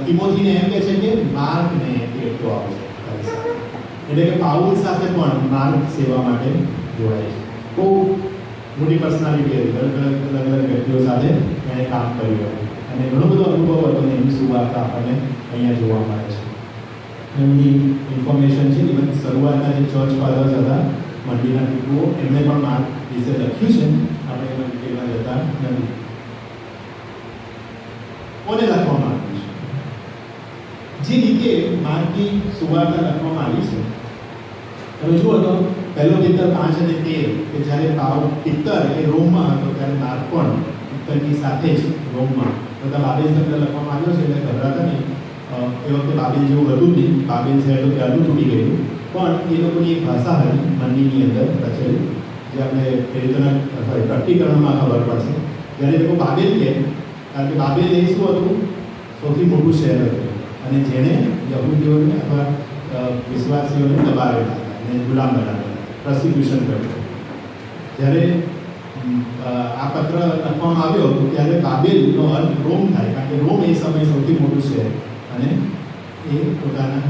તિમોથીને એમ કહે છે કે માર્કને એકલો આવશે. એટલે કે પાઉલ સાથે પણ માર્ક સેવા માટે જોડાય છે. બહુ મોટી પર્સનાલિટી હતી, અલગ અલગ વ્યક્તિઓ સાથે એણે કામ કર્યું હતું અને ઘણો બધો અનુભવ હતો અને એની સુવાર્તા આપણને અહીંયા જોવા મળે છે. એમની ઇન્ફોર્મેશન છે. ઇવન શરૂઆતના જે ચર્ચ ફાધર્સ હતા મંદિરના ટીપુઓ, એમણે પણ માર્ક વિશે લખ્યું છે. આપણે એમાં ડિટેલમાં જતા નથી. કોને લખવામાં આવ્યું છે? જે રીતે માર્કની સુવાર્તા લખવામાં આવી છે તમે જુઓ તો પહેલો પિત્તર 5 અને 13 કે જ્યારે પિત્તર એ રોમમાં હતો ત્યારે માર્ક પણ પિત્તરની સાથે જ રોમમાં. બધા બાબેલ શબ્દ લખવામાં આવ્યો છે એટલે ગભરાતા નહીં. એ વખતે બાબેલ જેવું હતું જ નહીં. બાબેલ શહેર તો ત્યારનું તૂટી ગયું, પણ એ લોકોની એક ભાષા હતી મંદિરની અંદર રચેલી, જે આપણે પ્રેરિતોના પ્રકટીકરણમાં ખબર પડશે. જ્યારે લોકો બાબેલ કહે, કારણ કે બાબેલ એ શું હતું? સૌથી મોટું શહેર હતું અને જેણે યહૂદીઓને અથવા વિશ્વાસીઓને દબાવેલા હતા અને ગુલામ બનાવેલા, પ્રોસિક્યુશન કર્યું. જ્યારે આ પત્ર લખવામાં આવ્યો ત્યારે બાબેલનો અર્થ રોમ થાય, કારણ કે રોમ એ સમયે સૌથી મોટું શહેર અને એ પોતાના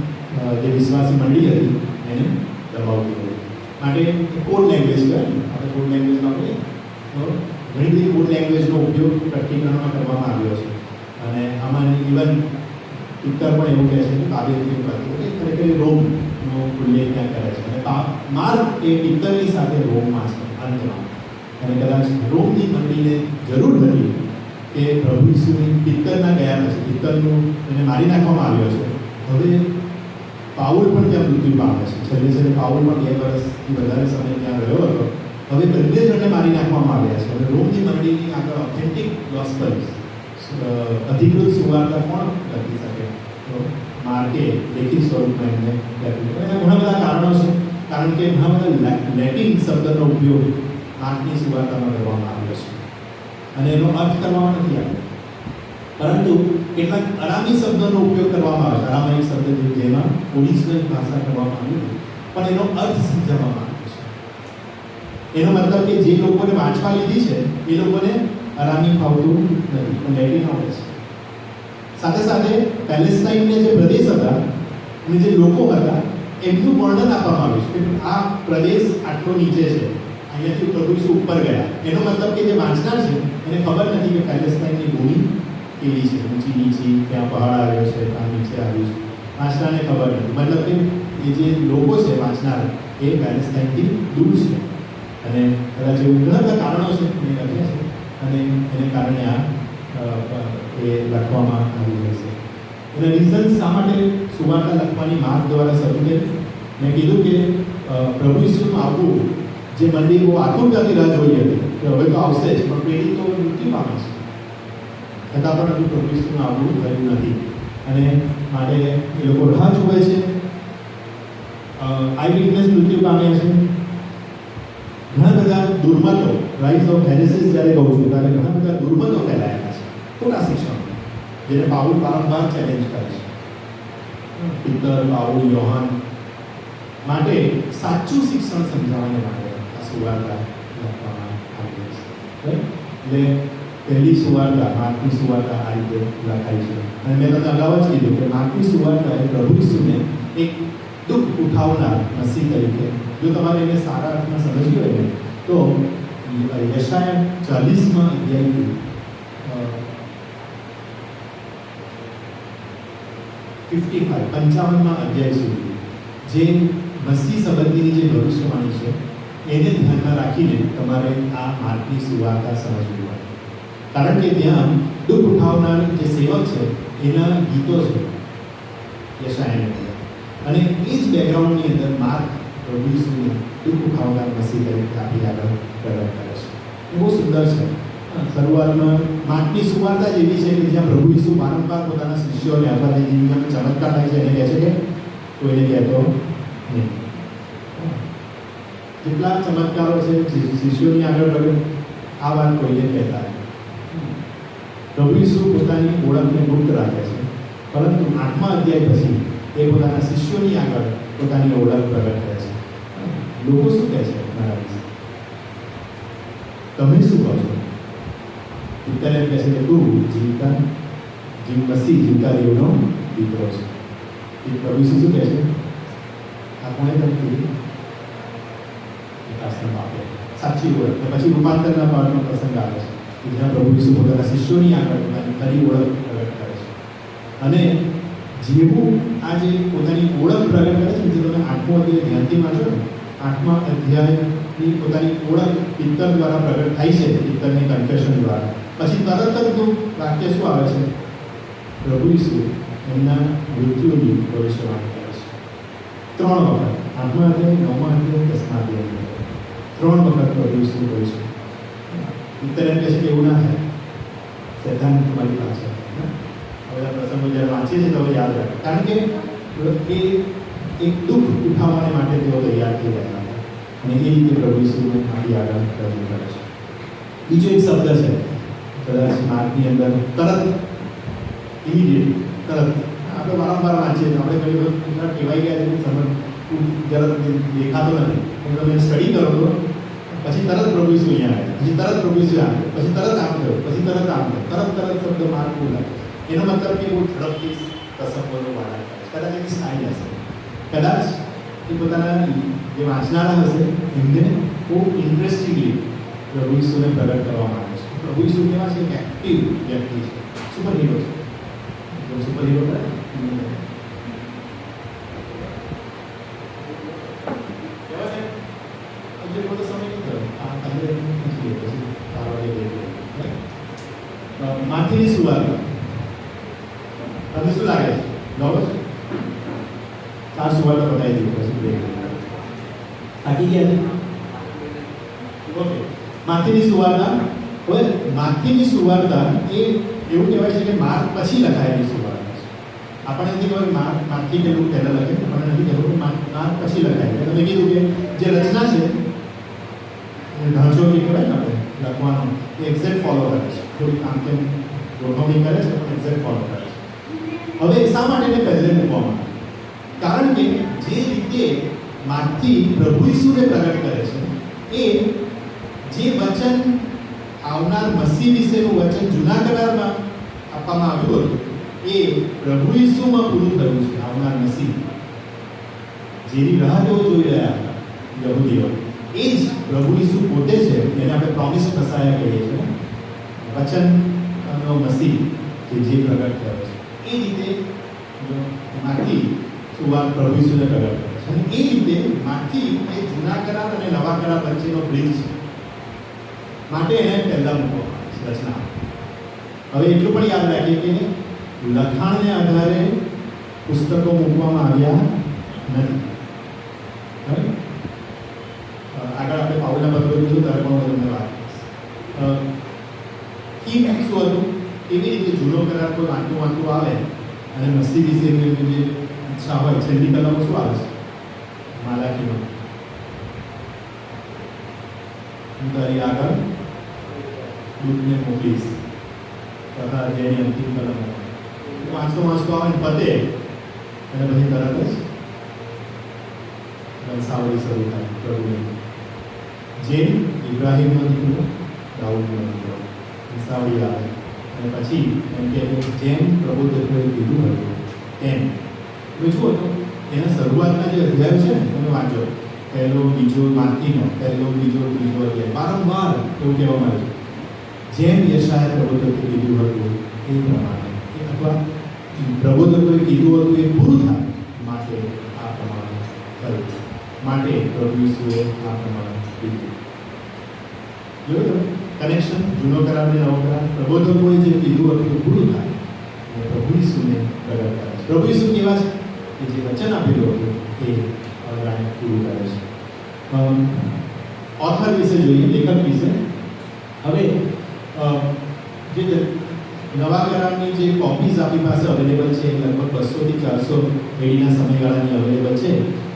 જે વિશ્વાસી મંડળી હતી એને દબાવતી હતી. માટે કોડ લેંગ્વેજ કહેવાય, આપણે કોડ લેંગ્વેજનો આપણે તો ઘણી બધી કોડ લેંગ્વેજનો ઉપયોગ પ્રકટીકરણમાં કરવામાં આવ્યો છે. અને આમાં ઇવન પિત્તર પણ એવું કહે છે કે બાબેલની પ્રતિ ખરેખર રોમનો ઉલ્લેખ ત્યાં કરે છે. અને માર્ક એ પિત્તરની સાથે રોમમાં છે અંતમાં. અને કદાચ રોમની મંડળીને જરૂર હતી કે પ્રભુ ઈસુની પિત્તરના ગયા પછી પિત્તરનું એને મારી નાખવામાં આવ્યો છે. હવે પાઉલ પણ ત્યાં મૃત્યુ પામે છે. છેલ્લે પાઉલ પણ 2 વર્ષથી વધારે સમય ત્યાં રહ્યો હતો. હવે બંને જણને મારી નાખવામાં આવ્યા છે. હવે રોમની મંડળીની આગળ ઓથેન્ટિક ગોસ્પલ અધિકૃત સુવાર્તા કોણ લખી શકે? તો માર્કે લેખિત સ્વરૂપમાં એમને લખ્યું. એના ઘણા બધા કારણો છે. કારણ કે ઘણા બધા લેટિન શબ્દનો ઉપયોગ માર્કની સુવાર્તામાં કરવામાં આવ્યો છે અને એનો અર્થ કરવામાં નથી આવ્યો, પરંતુ કેટલાક અરામી શબ્દનો ઉપયોગ કરવામાં આવે છે. અરામાઇક શબ્દ જેમાં ઓરિજિનલ ભાષા કરવામાં આવી હતી પણ એનો અર્થ સમજાવવામાં આવ્યો છે. એનો મતલબ કે જે લોકોને વાંચવા લીધી છે એ લોકોને અરામી ફાવતું નથી પણ લેટિન આવડે છે. સાથે સાથે પેલેસ્ટાઇનના જે પ્રદેશ હતા અને જે લોકો હતા એમનું વર્ણન આપવામાં આવ્યું છે કે આ પ્રદેશ આટલો નીચે છે, અહીંયાથી પ્રભુ ઈસુ ઉપર ગયા. એનો મતલબ કે જે વાંચનાર છે એને ખબર નથી કે પેલેસ્ટાઇનની ભૂમિ કેવી છે, ઊંચી નીચી, ત્યાં પહાડ આવ્યો છે, ત્યાં નીચે આવ્યું છે. વાંચનારને ખબર નથી. મતલબ કે એ જે લોકો છે વાંચનાર એ પેલેસ્ટાઇનથી દૂર છે. અને કદાચ એવું ઘણા બધા કારણો છે એ લખ્યા છે અને એને કારણે આ એ લખવામાં આવી રહી છે. એના રીઝન શા માટે સુવાર્તા લખવાની માર્ગ દ્વારા શરૂ થઈ? મેં કીધું કે પ્રભુ ઈસુનું આવવું જે મંડળી બહુ આતુરતાથી રાહ જોઈ હતી કે હવે તો આવશે જ, પણ પ્રેરિતો મૃત્યુ પામે છે. છતાં પણ હજુ પ્રભુ ઈસુનું આવવું થયું નથી અને માટે એ લોકો રાહ જુએ છે. આઈ વિટનેસ મૃત્યુ પામ્યા છે. ઘણા બધા દુર્મતો, રાઇઝ ઓફ હેરેસીસ જ્યારે કહું છું ત્યારે ઘણા બધા દુર્મતો ફેલાયેલા છે, ખોટા શિક્ષણ, જેને પાઉલ વારંવાર ચેલેન્જ કરે છે. પિત્તર, પાઉલ, યોહાન માટે સાચું શિક્ષણ સમજાવવાને માટે આ સુવાર્તા લખવામાં આવી છે. એટલે પહેલી સુવાર્તા, માર્કની સુવાર્તા આ રીતે લખાઈ છે. અને મેં તમને અગાઉ જ કીધું કે માર્કની સુવાર્તા એ પ્રભુ ઈસુને એક દુઃખ ઉઠાવનાર મસીહ તરીકે, જો તમારે એને સારા અર્થમાં સમજવું હોય ને તો યશાયા 40માં અધ્યાયથી 55માં અધ્યાય સુધી જે મસીહ સંબંધીની જે ભવિષ્યવાણી છે એને ધ્યાનમાં રાખીને તમારે આ માર્કની સુવાર્તા સમજવી હોય. કારણ કે ત્યાં દુઃખ ઉઠાવનાર જે સેવક છે એના ગીતો છે યશાયાની અંદર, અને એ જ બેકગ્રાઉન્ડની અંદર માર્ક પ્રભુ ઈસુને દુઃખ ઉઠાવનાર મસીહ તરીકે આપી આગળ પ્રગટ કરે છે. એ બહુ સુંદર છે. શરૂઆતમાં માર્કની સુવાર્તા જ એવી છે કે જ્યાં પ્રભુ ઈસુ વારંવાર પોતાના શિષ્યોને અથવા જે જીવનમાં ચમત્કાર થાય છે એને કહે છે કે કોઈને કહેતો નહીં. કેટલા ચમત્કારો છે શિષ્યોની આગળ પ્રગટ, આ વાત કોઈને કહેતા નહીં. પ્રભુ ઈસુ પોતાની ઓળખને ગુપ્ત રાખે છે, પરંતુ 8મા અધ્યાય પછી એ પોતાના શિષ્યોની આગળ પોતાની ઓળખ પ્રગટ કરે છે. લોકો શું કહે છે મારા વિશે? તમે શું કહો છો? પિત્તર એમ કહે છે કે તું મસીહ જીવતા દેવનો દીકરો છે. એ પ્રભુ ઈસુ શું કહે છે? આ કોણે તને કીધું? વિકાસના બાપે સાચી ઓળખ. પછી રૂપાંતરના પાઠનો પ્રસંગ આવે છે જ્યાં પ્રભુ ઈસુ પોતાના શિષ્યોની આગળ પોતાની ખરી ઓળખ પ્રગટ કરે છે. અને જેવું આ જે પોતાની ઓળખ પ્રગટ કરે છે, જે તમે 8મો અધ્યાય ધ્યાનથી વાંચો ને, 8મા અધ્યાયની પોતાની ઓળખ પિત્તર દ્વારા પ્રગટ થાય છે, પિત્તરની કન્ફેશન દ્વારા. પછી તરત જ વાક્ય શું આવે છે? પ્રભુ ઈસુ એમના મૃત્યુની ભવિષ્યવાણી કરે છે 3 વખત. 8મા અધ્યાય, 9મા અધ્યાય, 10મા અધ્યાય 3 વખત પ્રભુ ઈસુ કહે છે. પિત્તર એમ કહે છે કે એવું ના થાય, શૈતાન તમારી પાસે. હવે આ પ્રસંગો જ્યારે વાંચીએ છીએ તો યાદ રાખે, કારણ કે એ એક દુઃખ ઉઠાવવાને માટે તેઓ તૈયાર થઈ રહ્યા હતા. અને એ રીતે પ્રભુ ઈસુને આપણી આગળ રજૂ કરે છે. બીજો એક શબ્દ છે કદાચ માર્કની અંદર, તરત, ઇમિડિયેટ, તરત. આપણે વારંવાર વાંચીએ છીએ, આપણે ઘણી વખત કહેવાય ગયા છે કે સમજ તરત દેખાતો નથી, પણ તમે સ્ટડી કરો તો પછી તરત પ્રભુ ઈસુ અહીંયા આવે, પછી તરત પ્રભુ ઈસુ આવે, પછી તરત આમ થયો, પછી તરત આમ થયો, તરત શબ્દ માર્ક બોલાય. એનો મતલબ કે બહુ ઝડપથી પ્રસંગોનો વાળા કરે. કદાચ એની સ્ટાઇલ હશે, કદાચ એ પોતાના જે વાંચનારા હશે એમને બહુ ઇન્ટરેસ્ટિંગલી પ્રભુ ઈસુને પ્રગટ કરવા માંગે છે. પ્રભુ ઈસુ કેવા છે? એક એક્ટિવ વ્યક્તિ છે, સુપર હીરો છે. સુપર હીરો કેવા છે? હજુ બધો સમય નહીં થયો. આ પહેલે પછી તારો માથીની સુવાર્ત. તમને શું લાગે છે? બરાબર છે? ચાર સુવાર્ત બતાવી દીધું પછી થાકી ગયા છે? ઓકે, માથીની સુવાર્તા. હવે માથીની સુવાર્તા એ એવું કહેવાય છે કે માર્ક પછી લખાયેલી સુવાર્તા છે. આપણને નથી ખબર માર્કથી કેટલું પહેલાં લખે, આપણને નથી ખબર કે માર્ક પછી લખાય. તમે કીધું કે જે રચના છે ઢાંચો જે કહેવાય ને આપણે લખવાનો એ એક્ઝેક્ટ ફોલો કરે છે. થોડીક આમ તેમ ગોઠવણી કરે છે પણ એક્ઝેક્ટ ફોલો કરે છે. હવે શા માટે એને પહેલે મૂકવામાં? કારણ કે જે રીતે માર્કથી પ્રભુ ઈસુને પ્રગટ કરે છે એ જે વચન આવનાર મસીહ વિશેનું વચન જૂના કરારમાં આપવામાં આવ્યું હતું એ પ્રભુ ઈસુમાં પૂરું થયું છે. આવનાર મસીહ જેની રાહ તેઓ જોઈ રહ્યા હતા યહૂદીઓ, એ જ પ્રભુ ઈસુ પોતે છે. એને આપણે પ્રોમિસ મસાયા કહીએ છીએ, વચનનો મસીહ કે જે પ્રગટ થયો છે. એ રીતે માથી સુવાર્ત પ્રભુ ઈસુને પ્રગટ કરે છે. અને એ રીતે માથી એ જૂના કરાર અને નવા કરાર વચ્ચેનો બ્રિજ છે. માટે એને પહેલા મૂકવામાં આવે છે રચના. હવે એટલું પણ યાદ રાખીએ કે લખાણને આધારે પુસ્તકો મૂકવામાં આવ્યા નથી. આગળ આપણે પાઉલના પત્રો જોઈશું ત્યારે પણ તમને વાત થીમ શું હતું, એવી રીતે જૂનો કરાર કોઈ વાંચતું આવે અને મસીહ વિશેની જે ઈચ્છા હોય છેલ્લી કલમો શું આવે છે? માલાખીમાં હું તારી આગળ દૂતને મોકલીશ તથા જેની અંતિમ કલમો વાંચતો આવે ને પતે અને પછી તરત જ વંશાવળી શરૂ થાય પ્રભુની. જેમ ઇબ્રાહિમનો દીકરો, દાઉદનો દીકરો, વંશાવળી આવે અને પછી એમ કે જેમ પ્રભુત્વએ કીધું હતું તેમ. તમે જુઓ તો એના શરૂઆતના જે અધ્યાયો છે ને તમે વાંચો, પહેલો બીજો માર્કીનો પહેલો બીજો ત્રીજો અધ્યાય વારંવાર એવું કહેવામાં આવ્યું જેમ યશાયાએ પ્રભુત્વએ કીધું હતું એ પ્રમાણે, અથવા પ્રભુત્વએ કીધું હતું એ પૂરું થાય માટે આ પ્રમાણે કર્યું, માટે પ્રભુ ઈસુએ આ પ્રમાણે કીધું. જોયું તમે કનેક્શન? જૂનો કરાર અને નવો કરાર. પ્રબોધકોએ જે કીધું હતું એ પૂરું થાય અને પ્રભુ ઈસુને પ્રગટ કરે છે. પ્રભુ ઈસુ કેવા છે કે જે વચન આપેલું હતું એ પૂરું કરે છે. ઓથર વિશે જોઈએ, લેખક વિશે. હવે જે નવા કરારની જે કોપીઝ આપણી પાસે અવેલેબલ છે લગભગ 200 થી 400 એડીના સમયગાળાની અવેલેબલ છે.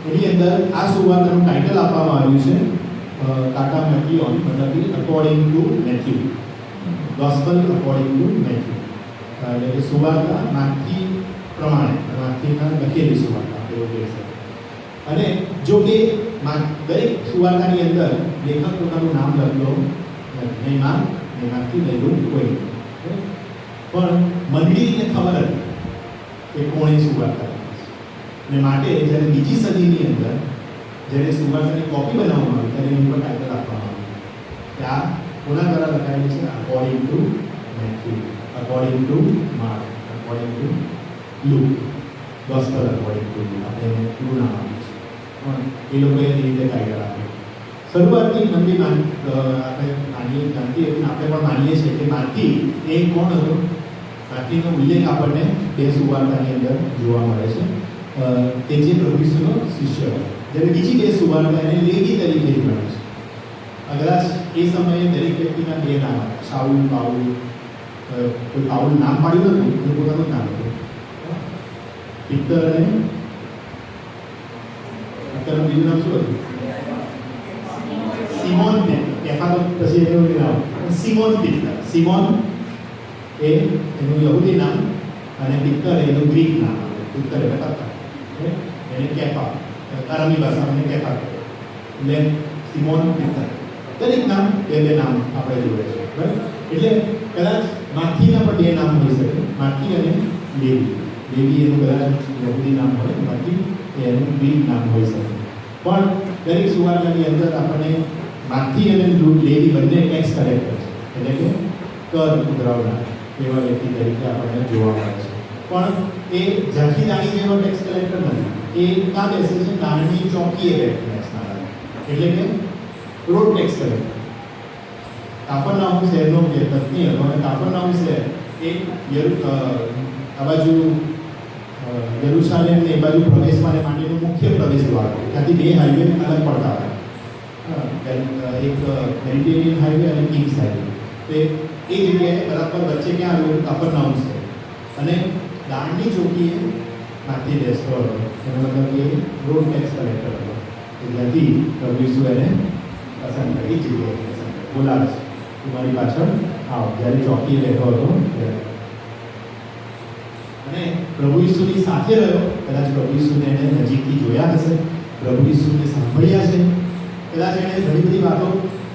એની અંદર આ સુવાર્તાનું ટાઇટલ આપવામાં આવ્યું છે કાટા મેથ્યુઓન, મતલબ કે according to Matthew, gospel according to Matthew, એટલે કે સુવાર્તા માથી પ્રમાણે, માથીના લખેલી સુવાર્તા એવું કહી શકાય. અને જો કે દરેક સુવાર્તાની અંદર લેખક પોતાનું નામ લખેલો નહીં, માથી લખ્યું કોઈ, પણ મંડળીને ખબર હતી કે કોણે સુવાર્તા અને માટે જ્યારે બીજી સદીની અંદર જ્યારે સુવાર્તાની કોપી બનાવવામાં આવી ત્યારે એની ઉપર ટાઇટલ આપવામાં આવ્યું કે આ કોના દ્વારા લખાયેલી છે? According to Matthew, according to Mark, according to Luke, gospel according to Luke. આપણે એને પૂરું નામ આપ્યું છે પણ એ લોકોએ એ રીતે ટાઇટલ આપ્યું. શરૂઆતની મંદી આપણે જાણતી હતી, આપણે પણ માનીએ છીએ કે માથી એ કોણ હતો? માથીનો ઉલ્લેખ આપણને બે સુવાર્તાની અંદર જોવા મળે છે. તે જે પ્રભુ ઈસુનો શિષ્ય હતો. જ્યારે બીજી બે સુવાર્તા એને લેવી તરીકે ગણે છે. કદાચ એ સમયે દરેક વ્યક્તિના બે નામ હતા, શાઉલ, પાઉલ. કોઈ પાઉલ નામ પાડ્યું નતું, એ પોતાનું નામ હતું. પિત્તર અને અત્યારનું બીજું નામ શું હતું? સિમોન કેફા તો પછી એનું નામ સિમોન પિત્તર. સિમોન એ એનું યહૂદી નામ અને પિત્તર એનું ગ્રીક નામ. પિત્તર એટલે પત્તર, એને કેફા, અરબી ભાષામાં એને કેફા કહે. એટલે સિમોન પિત્તર. દરેક નામ બે નામ આપણે જોઈએ છે, બરાબર. એટલે કદાચ માથીના પણ બે નામ હોઈ શકે, માથી અને લેવી. લેવી એનું કદાચ યહૂદી નામ હોય, માથી એનું ગ્રીક નામ હોઈ શકે. પણ દરેક સુવાર્તાની અંદર આપણને માથી અને લેવી બંને ટેક્સ કલેક્ટર છે, એટલે કે કર ઉઘરાવનાર એવા વ્યક્તિ તરીકે આપણને જોવા મળે છે. પણ એ ઝાંખી દાણી જેવો ટેક્સ કલેક્ટર નથી. એ કાં બેસે છે? દાણની ચોકીએ બેસનાર, એટલે કે રોડ ટેક્સ કલેક્ટર. કાફરનાહુમ શહેરનો જે પત્ની હતો અને કાફરનાહુમ શહેર એ આ બાજુ યરુશાલેમ ને એ બાજુ પ્રવેશ માટેનું મુખ્ય પ્રવેશ દ્વાર. ત્યાંથી બે હાઈવે અલગ પડતા હતા, એક મેડિટેરિયન હાઈવે અને કિંગ્સ હાઈવે. તો એ જગ્યાએ બરાબર વચ્ચે ક્યાં આવ્યું? કાફરનાહુમ શહેર. અને દાણની ચોકીએ માથી બેસતો હતો, એનો મતલબ એ રોડ ટેક્સ કલેક્ટર હતો. ત્યાંથી પ્રભુ ઈસુ એને પસંદ કરી, જગ્યાએ પસંદ કરી, બોલાવે છે તમારી પાછળ આવો. જ્યારે ચોકી બેઠો હતો ત્યારે અને પ્રભુ ઈસુની સાથે રહ્યો. કદાચ પ્રભુ ઈસુને એને નજીકથી જોયા હશે, પ્રભુ ઈસુને સાંભળ્યા છે, કદાચ એણે ઘણી બધી વાતો.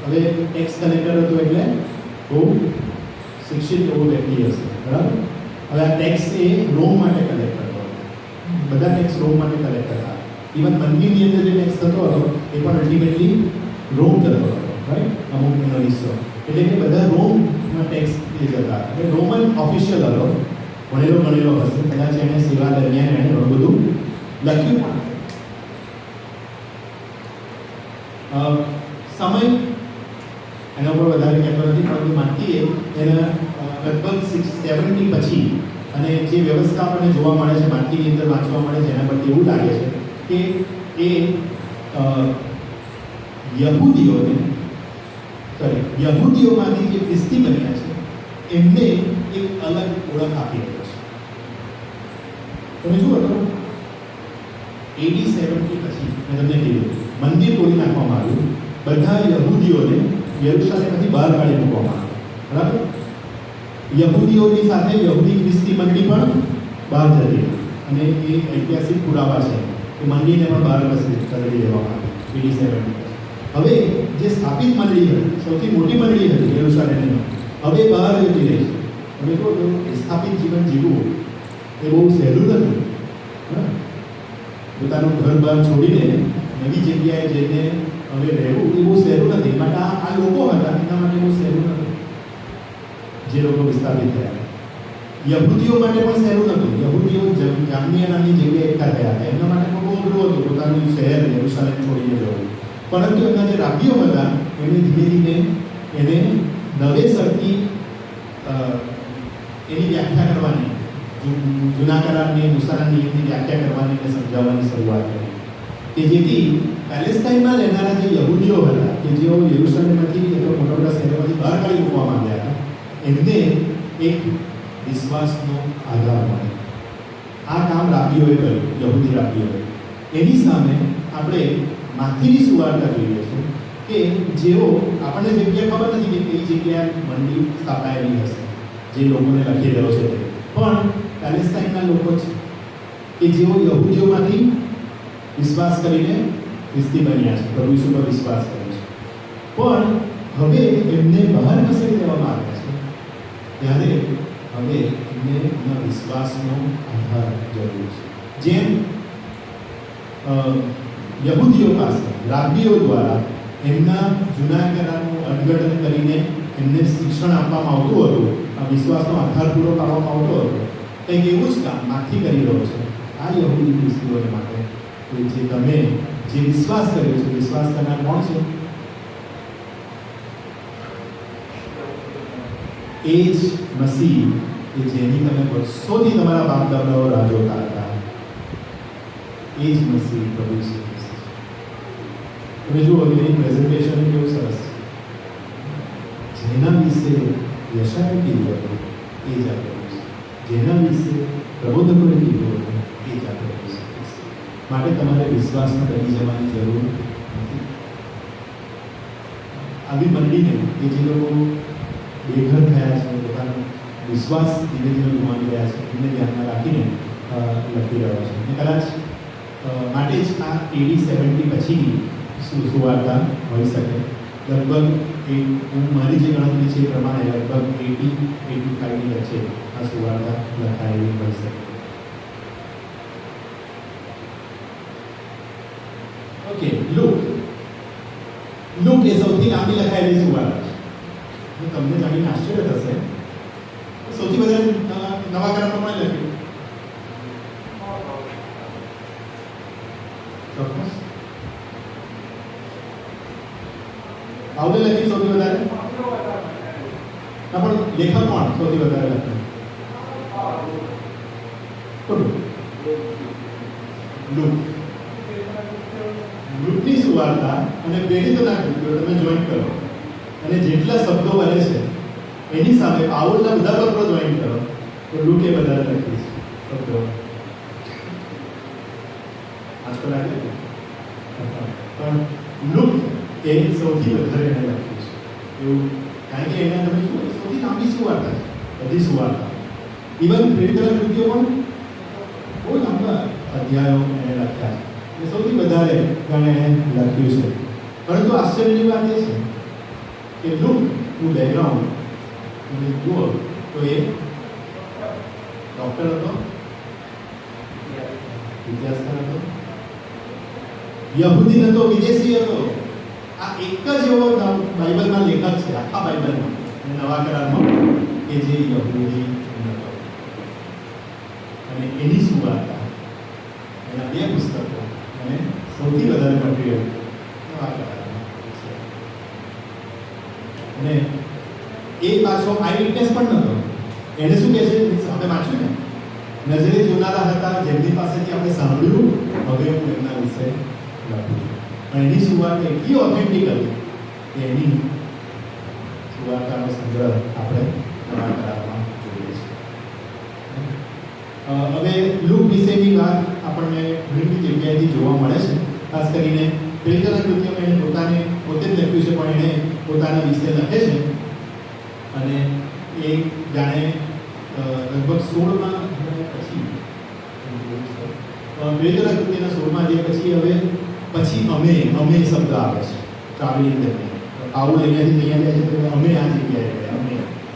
હવે ટેક્સ કલેક્ટર હતો એટલે બહુ શિક્ષિત એવો વ્યક્તિ હશે, બરાબર. હવે આ ટેક્સ એ રોમ માટે કલેક્ટ કરતો હતો. બધા ટેક્સ રોમ માટે કલેક્ટ કરતા. ઇવન મંદિરની અંદર જે ટેક્સ થતો હતો એ પણ અલ્ટિમેટલી રોમ કરતો હતો, રાઈટ. અમુક એનો હિસ્સો, એટલે કે બધા રોમમાં ટેક્સ એ જતા. એટલે રોમન ઓફિશિયલ હતો, ભણેલો હશે. કદાચ એને સેવા દરમિયાન એણે ઘણું બધું લખ્યું. સમય એના ઉપર વધારે કહેતો નથી, પરંતુ માથીએ એના લગભગ 670 પછી અને જે વ્યવસ્થા આપણને જોવા મળે છે માથીની અંદર વાંચવા મળે છે, એના પરથી એવું લાગે છે કે એ યહૂદીઓમાંથી જે ખ્રિસ્તી બન્યા છે એમને એક અલગ ઓળખ આપી રહ્યો છે. તમે જુઓ તો AD 70 પછી મેં તમને કીધું મંદિર તોડી નાખવામાં આવ્યું. બધા યહૂદીઓને યરુશલેમથી બહાર કાઢી મૂકવામાં આવ્યા, બરાબર. યહૂદીઓની સાથે યહૂદી ખ્રિસ્તી મંડળી પણ બહાર જતી અને એ ઐતિહાસિક પુરાવા છે કે મંડળીને પણ બહાર કરી દેવામાં આવી AD 70. હવે જે સ્થાપિત મંડળી હતી, સૌથી મોટી મંડળી હતી યરુશલેમની, હવે બહાર જતી રહી છે. તમે કહો તો સ્થાપિત જીવન જીવવું એ બહુ સહેલું નથી. પોતાનું ઘર બહાર છોડીને નવી જગ્યાએ જઈને હવે રહેવું એ બહુ સહેલું નથી. માટે આ લોકો હતા એના માટે બહુ સહેલું નથી જે લોકો વિસ્થાપિત થયા. યહૂદીઓ માટે પણ સહેલું નહોતું. યહૂદીઓ જામનિયા નામની જગ્યાએ એકઠા થયા હતા, એમના માટે પણ બહુ અઘરું હતું પોતાનું શહેર યરુશલેમ છોડીને જવું. પરંતુ એમના જે રાબીઓ હતા એમને ધીમે ધીમે એને નવેસરથી એની વ્યાખ્યા કરવાની, જૂના કરારની મુસાના નિયમની વ્યાખ્યા કરવાની અને સમજાવવાની શરૂઆત કરી કે જેથી પેલેસ્ટાઇનમાં રહેનારા જે યહૂદીઓ હતા કે જેઓ યરુશલેમમાંથી અથવા મોટા મોટા શહેરોમાંથી બહાર કાઢી મૂકવામાં આવ્યા હતા એમને એક વિશ્વાસનો આધાર મળે. આ કામ રાબીઓએ કર્યું, યહૂદી રાબીઓએ. એની સામે આપણે માથીની સુવાર્તા જોઈએ છે કે જેઓ આપણને જગ્યા ખબર નથી કે કઈ જગ્યાએ મંદિર સ્થાપાયેલી હશે, જે લોકોને લખી રહ્યો છે તે પણ પેલેસ્ટાઇનના લોકો છે કે જેઓ યહૂદીઓમાંથી વિશ્વાસ કરીને ખ્રિસ્તી બન્યા છે, પ્રભુ ઈસુ પર વિશ્વાસ કરે છે. પણ હવે એમને બહાર ખસેડી દેવામાં આવ્યા છે ત્યારે હવે એમને એમના વિશ્વાસનો આધાર જરૂર છે. જેમ યહૂદીઓ પાસે રાબીઓ દ્વારા એમના જૂના કરારનું અર્થઘટન કરીને એમને શિક્ષણ આપવામાં આવતું હતું, આ વિશ્વાસનો આધાર પૂરો પાડવામાં આવતો હતો, કંઈક એવું જ કામ માથી કરી રહ્યો છે આ યહૂદી ખ્રિસ્તીઓને માટે કે જે તમે જે વિશ્વાસ કર્યો છે, વિશ્વાસ કરનાર કોણ છે? એ જ મસીહ કે જેની તમે વર્ષોથી તમારા બાપ દાદાઓ રાહ જોતા હતા. એ જ મસીહ પ્રભુ ઈસુ ખ્રિસ્ત. તમે જુઓ એની પ્રેઝન્ટેશન કેવું સરસ, જેના વિશે યશાયાએ કીધું હતું એ જ આ પ્રભુ છે, જેના વિશે પ્રબોધકોએ કીધું હતું એ જ આ પ્રભુ છે. માટે તમારે વિશ્વાસમાં કરી જવાની જરૂર નથી. આવી મંડીને કે જે લોકો બેઘર થયા છે, પોતાનો વિશ્વાસ ધીરે ધીરે ગુમાવી રહ્યા છે, એમને ધ્યાનમાં રાખીને લખી રહ્યો છે. અને કદાચ માટે જ આ AD 70 પછીની સુવાર્તા હોઈ શકે. લગભગ હું મારી જે ગણતરી છે એ પ્રમાણે લગભગ 80-85 ની વચ્ચે આ સુવાર્તા લખાયેલી હોઈ શકે. ઓકે, લુક એ સૌથી લાંબી લખાયેલી સુવાર્તા છે. તમને જાણીને આશ્ચર્ય થશે, સૌથી વધારે નવા કરાર પ્રમાણે લખ્યું. ચોક્કસ પાઉલે લખી સૌથી વધારે. પણ લેખક કોણ સૌથી વધારે લખ્યું? લુકની સુવાર્તા અને પ્રેરિતોના કૃત્યો તમે જોઈન કરો અને જેટલા શબ્દો બને છે એની સામે પાઉલના બધા પત્રો જોઈન કરો તો લુકે વધારે લખી છે શબ્દો. આજકાલ લાગે પણ લુક એ સૌથી વધારે એને લખ્યું છે એવું, કારણ કે એના તમે જુઓ સૌથી લાંબી સુવાર્તા છે બધી સુવાર્તા. ઇવન પ્રેરિતોના કૃત્યો પણ બહુ લાંબા અધ્યાયો એને લખ્યા છે, એ સૌથી વધારે ગણે લખ્યું છે. પરંતુ આશ્ચર્યની વાત એ છે કે લુકનું બેકગ્રાઉન્ડ તમે જુઓ તો એ ડૉક્ટર હતો, ઇતિહાસકાર હતો, યહૂદી હતો, વિદેશી હતો. આ એક જ એવો બાઇબલમાં લેખક છે આખા બાઇબલમાં અને નવા કરારમાં કે જે યહૂદી હતો. અને એની સુવાર્તા એના 2 પુસ્તકો અને સૌથી વધારે મટીરિયલ નવા કરારમાં છે. અને એ પાછો આઈ વિટનેસ પણ નહોતો. એને શું કહે છે આપણે વાંચ્યું ને, નજરે જોનારા હતા જેમની પાસેથી આપણે સાંભળ્યું, હવે હું એમના વિશે લખું છું. પણ એની સુવાર્તા એટલી ઓથેન્ટિક હતી કે એની સુવાર્તાનો સંગ્રહ આપણે નવા કરારમાં જોઈએ છીએ. હવે લુક વિશેની વાત આપણને ઘણી જગ્યાએથી જોવા મળે છે. ખાસ કરીને પ્રેરિતોના કૃત્યોમાં એને પોતે જ લખ્યું છે, પણ એણે પોતાના વિશે લખે છે અને એ જાણે લગભગ 16માં પછી પ્રેરિતોના કૃત્યના 16માં જે પછી હવે પછી અમે શબ્દ આવે છે ટ્રાવેલિંગ દરમિયાન. પાઉલ અહીંયાથી તૈયાર જાય છે તો અમે આ જગ્યાએ ગયા, અમે.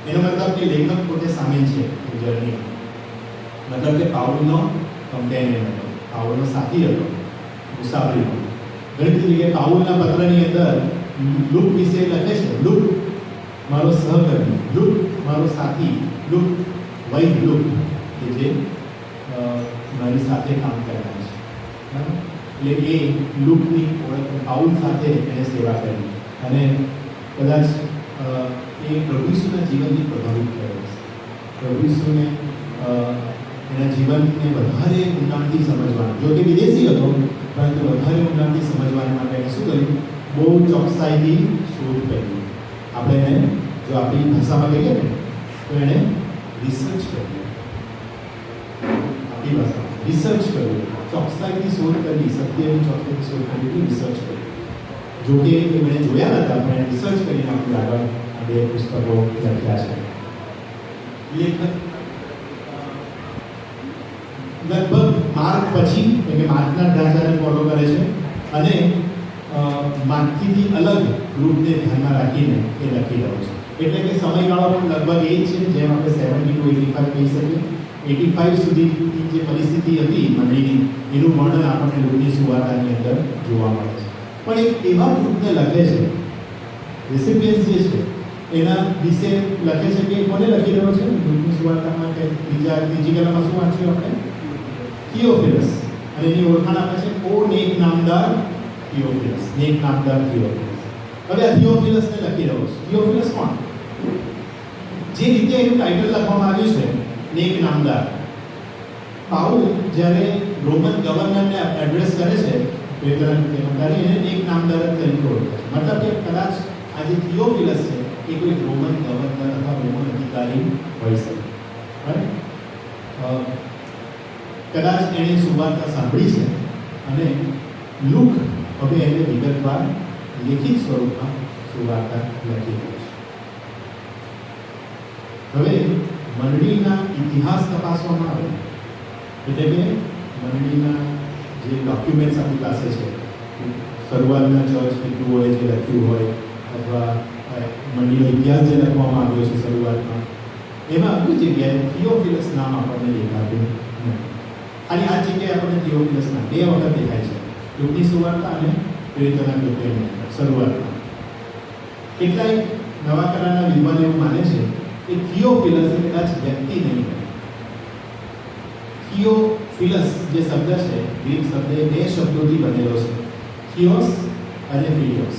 એનો મતલબ કે લેખક પોતે સામેલ છે જર્ની. મતલબ કે પાઉલનો કમ્પેનિયન હતો, પાઉલનો સાથી હતો મુસાફરીનો. ઘણી બધી જગ્યાએ પાઉલના પત્રની અંદર લુક વિશે લખે છે, લુક મારો સહકર્મી, લુક મારો સાથી, લુક વૈદ લુક કે જે મારી સાથે કામ કરનાર છે. એટલે એ લુકની ઓળખ પાઉલ સાથે એને સેવા કરી અને કદાચ એ પ્રભુ ઈસુના જીવનથી પ્રભાવિત થયો છે. પ્રભુ ઈસુને એના જીવનને વધારે ઊંડાણથી સમજવાનું, જો કે વિદેશી હતો પરંતુ વધારે ઊંડાણથી સમજવા માટે એને શું કર્યું? બહુ ચોકસાઈથી શોધ કરી. આપણે એને જો આપણી ભાષામાં કહીએ ને તો એને રિસર્ચ કર્યું. આપણી ભાષામાં રિસર્ચ કર્યું, ચોકસાઈથી શોધ કરી, સત્યની ચોકસાઈથી શોધ કરી, રિસર્ચ કર્યું. જો કે એમણે જોયા નતા પણ રિસર્ચ કરીને આપણે આગળ આ 2 પુસ્તકો લખ્યા છે. લેખક લગભગ માર્ક પછી એટલે કે માર્કના ઢાંચાને ફોલો કરે છે અને માર્કથી અલગ ગ્રુપને ધ્યાનમાં રાખીને એ લખી રહ્યો છે. એટલે કે સમયગાળો પણ લગભગ એ જ છે જેમ આપણે 70 to 85 કહી શકીએ. 85 સુધીની જે પરિસ્થિતિ હતી મંડળીની એનું વર્ણન આપણને લુકની સુવાર્તાની અંદર જોવા મળે છે. પણ એક એવા ગ્રુપને લખે છે, રેસિપિયન્સ જે છે એના વિશે લખે છે કે કોને લખી રહ્યો છે લુકની સુવાર્તામાં કે ત્રીજી કલામાં શું વાંચ્યું આપણે? થિયોફિલસ. અને એની ઓળખાણ આપે છે ઓ નેક નામદાર થિયોફિલસ, નેક નામદાર થિયોફિલસ. હવે આ થિયોફિલસને લખી રહ્યો છે. થિયોફિલસ કોણ? જે રીતે એનું ટાઇટલ લખવામાં આવ્યું છે નેક નામદાર. પાઉલ જ્યારે રોમન ગવર્નરને એડ્રેસ કરે છે એને નેક નામદાર તરીકે ઓળખે છે. મતલબ કે કદાચ આ જે થિયોફિલસ છે એ કોઈ રોમન ગવર્નર અથવા રોમન અધિકારી હોઈ શકે. કદાચ એણે સુવાર્તા સાંભળી છે અને લુક હવે એને વિગતવાર લેખિત સ્વરૂપમાં સુવાર્તા લખી હોય છે. હવે મંડળીના ઇતિહાસ તપાસવામાં આવે એટલે કે મંડળીના જે ડોક્યુમેન્ટ્સ આપણી પાસે છે, શરૂઆતના ચર્ચ પિતૃઓએ જે લખ્યું હોય અથવા મંડળીનો ઇતિહાસ જે લખવામાં આવ્યો છે શરૂઆતમાં, એમાં કોઈ જગ્યાએ થિયોફિલસ નામ આપણને દેખાતું નથી. ખાલી આ જગ્યાએ આપણને થિયોફિલસ નામ 2 વખત દેખાય છે, લુકની સુવાર્તા અને પ્રેરિતોના કૃત્યોની શરૂઆતમાં. કેટલાય નવા કરારના વિદ્વાનો એવું માને છે કે થિયોફિલસ એ કદાચ વ્યક્તિ નહીં હોય. થિયોફિલસ જે શબ્દ છે, ગ્રીક શબ્દ, એ 2 શબ્દોથી બનેલો છે, થિયોસ અને ફિલિયોસ.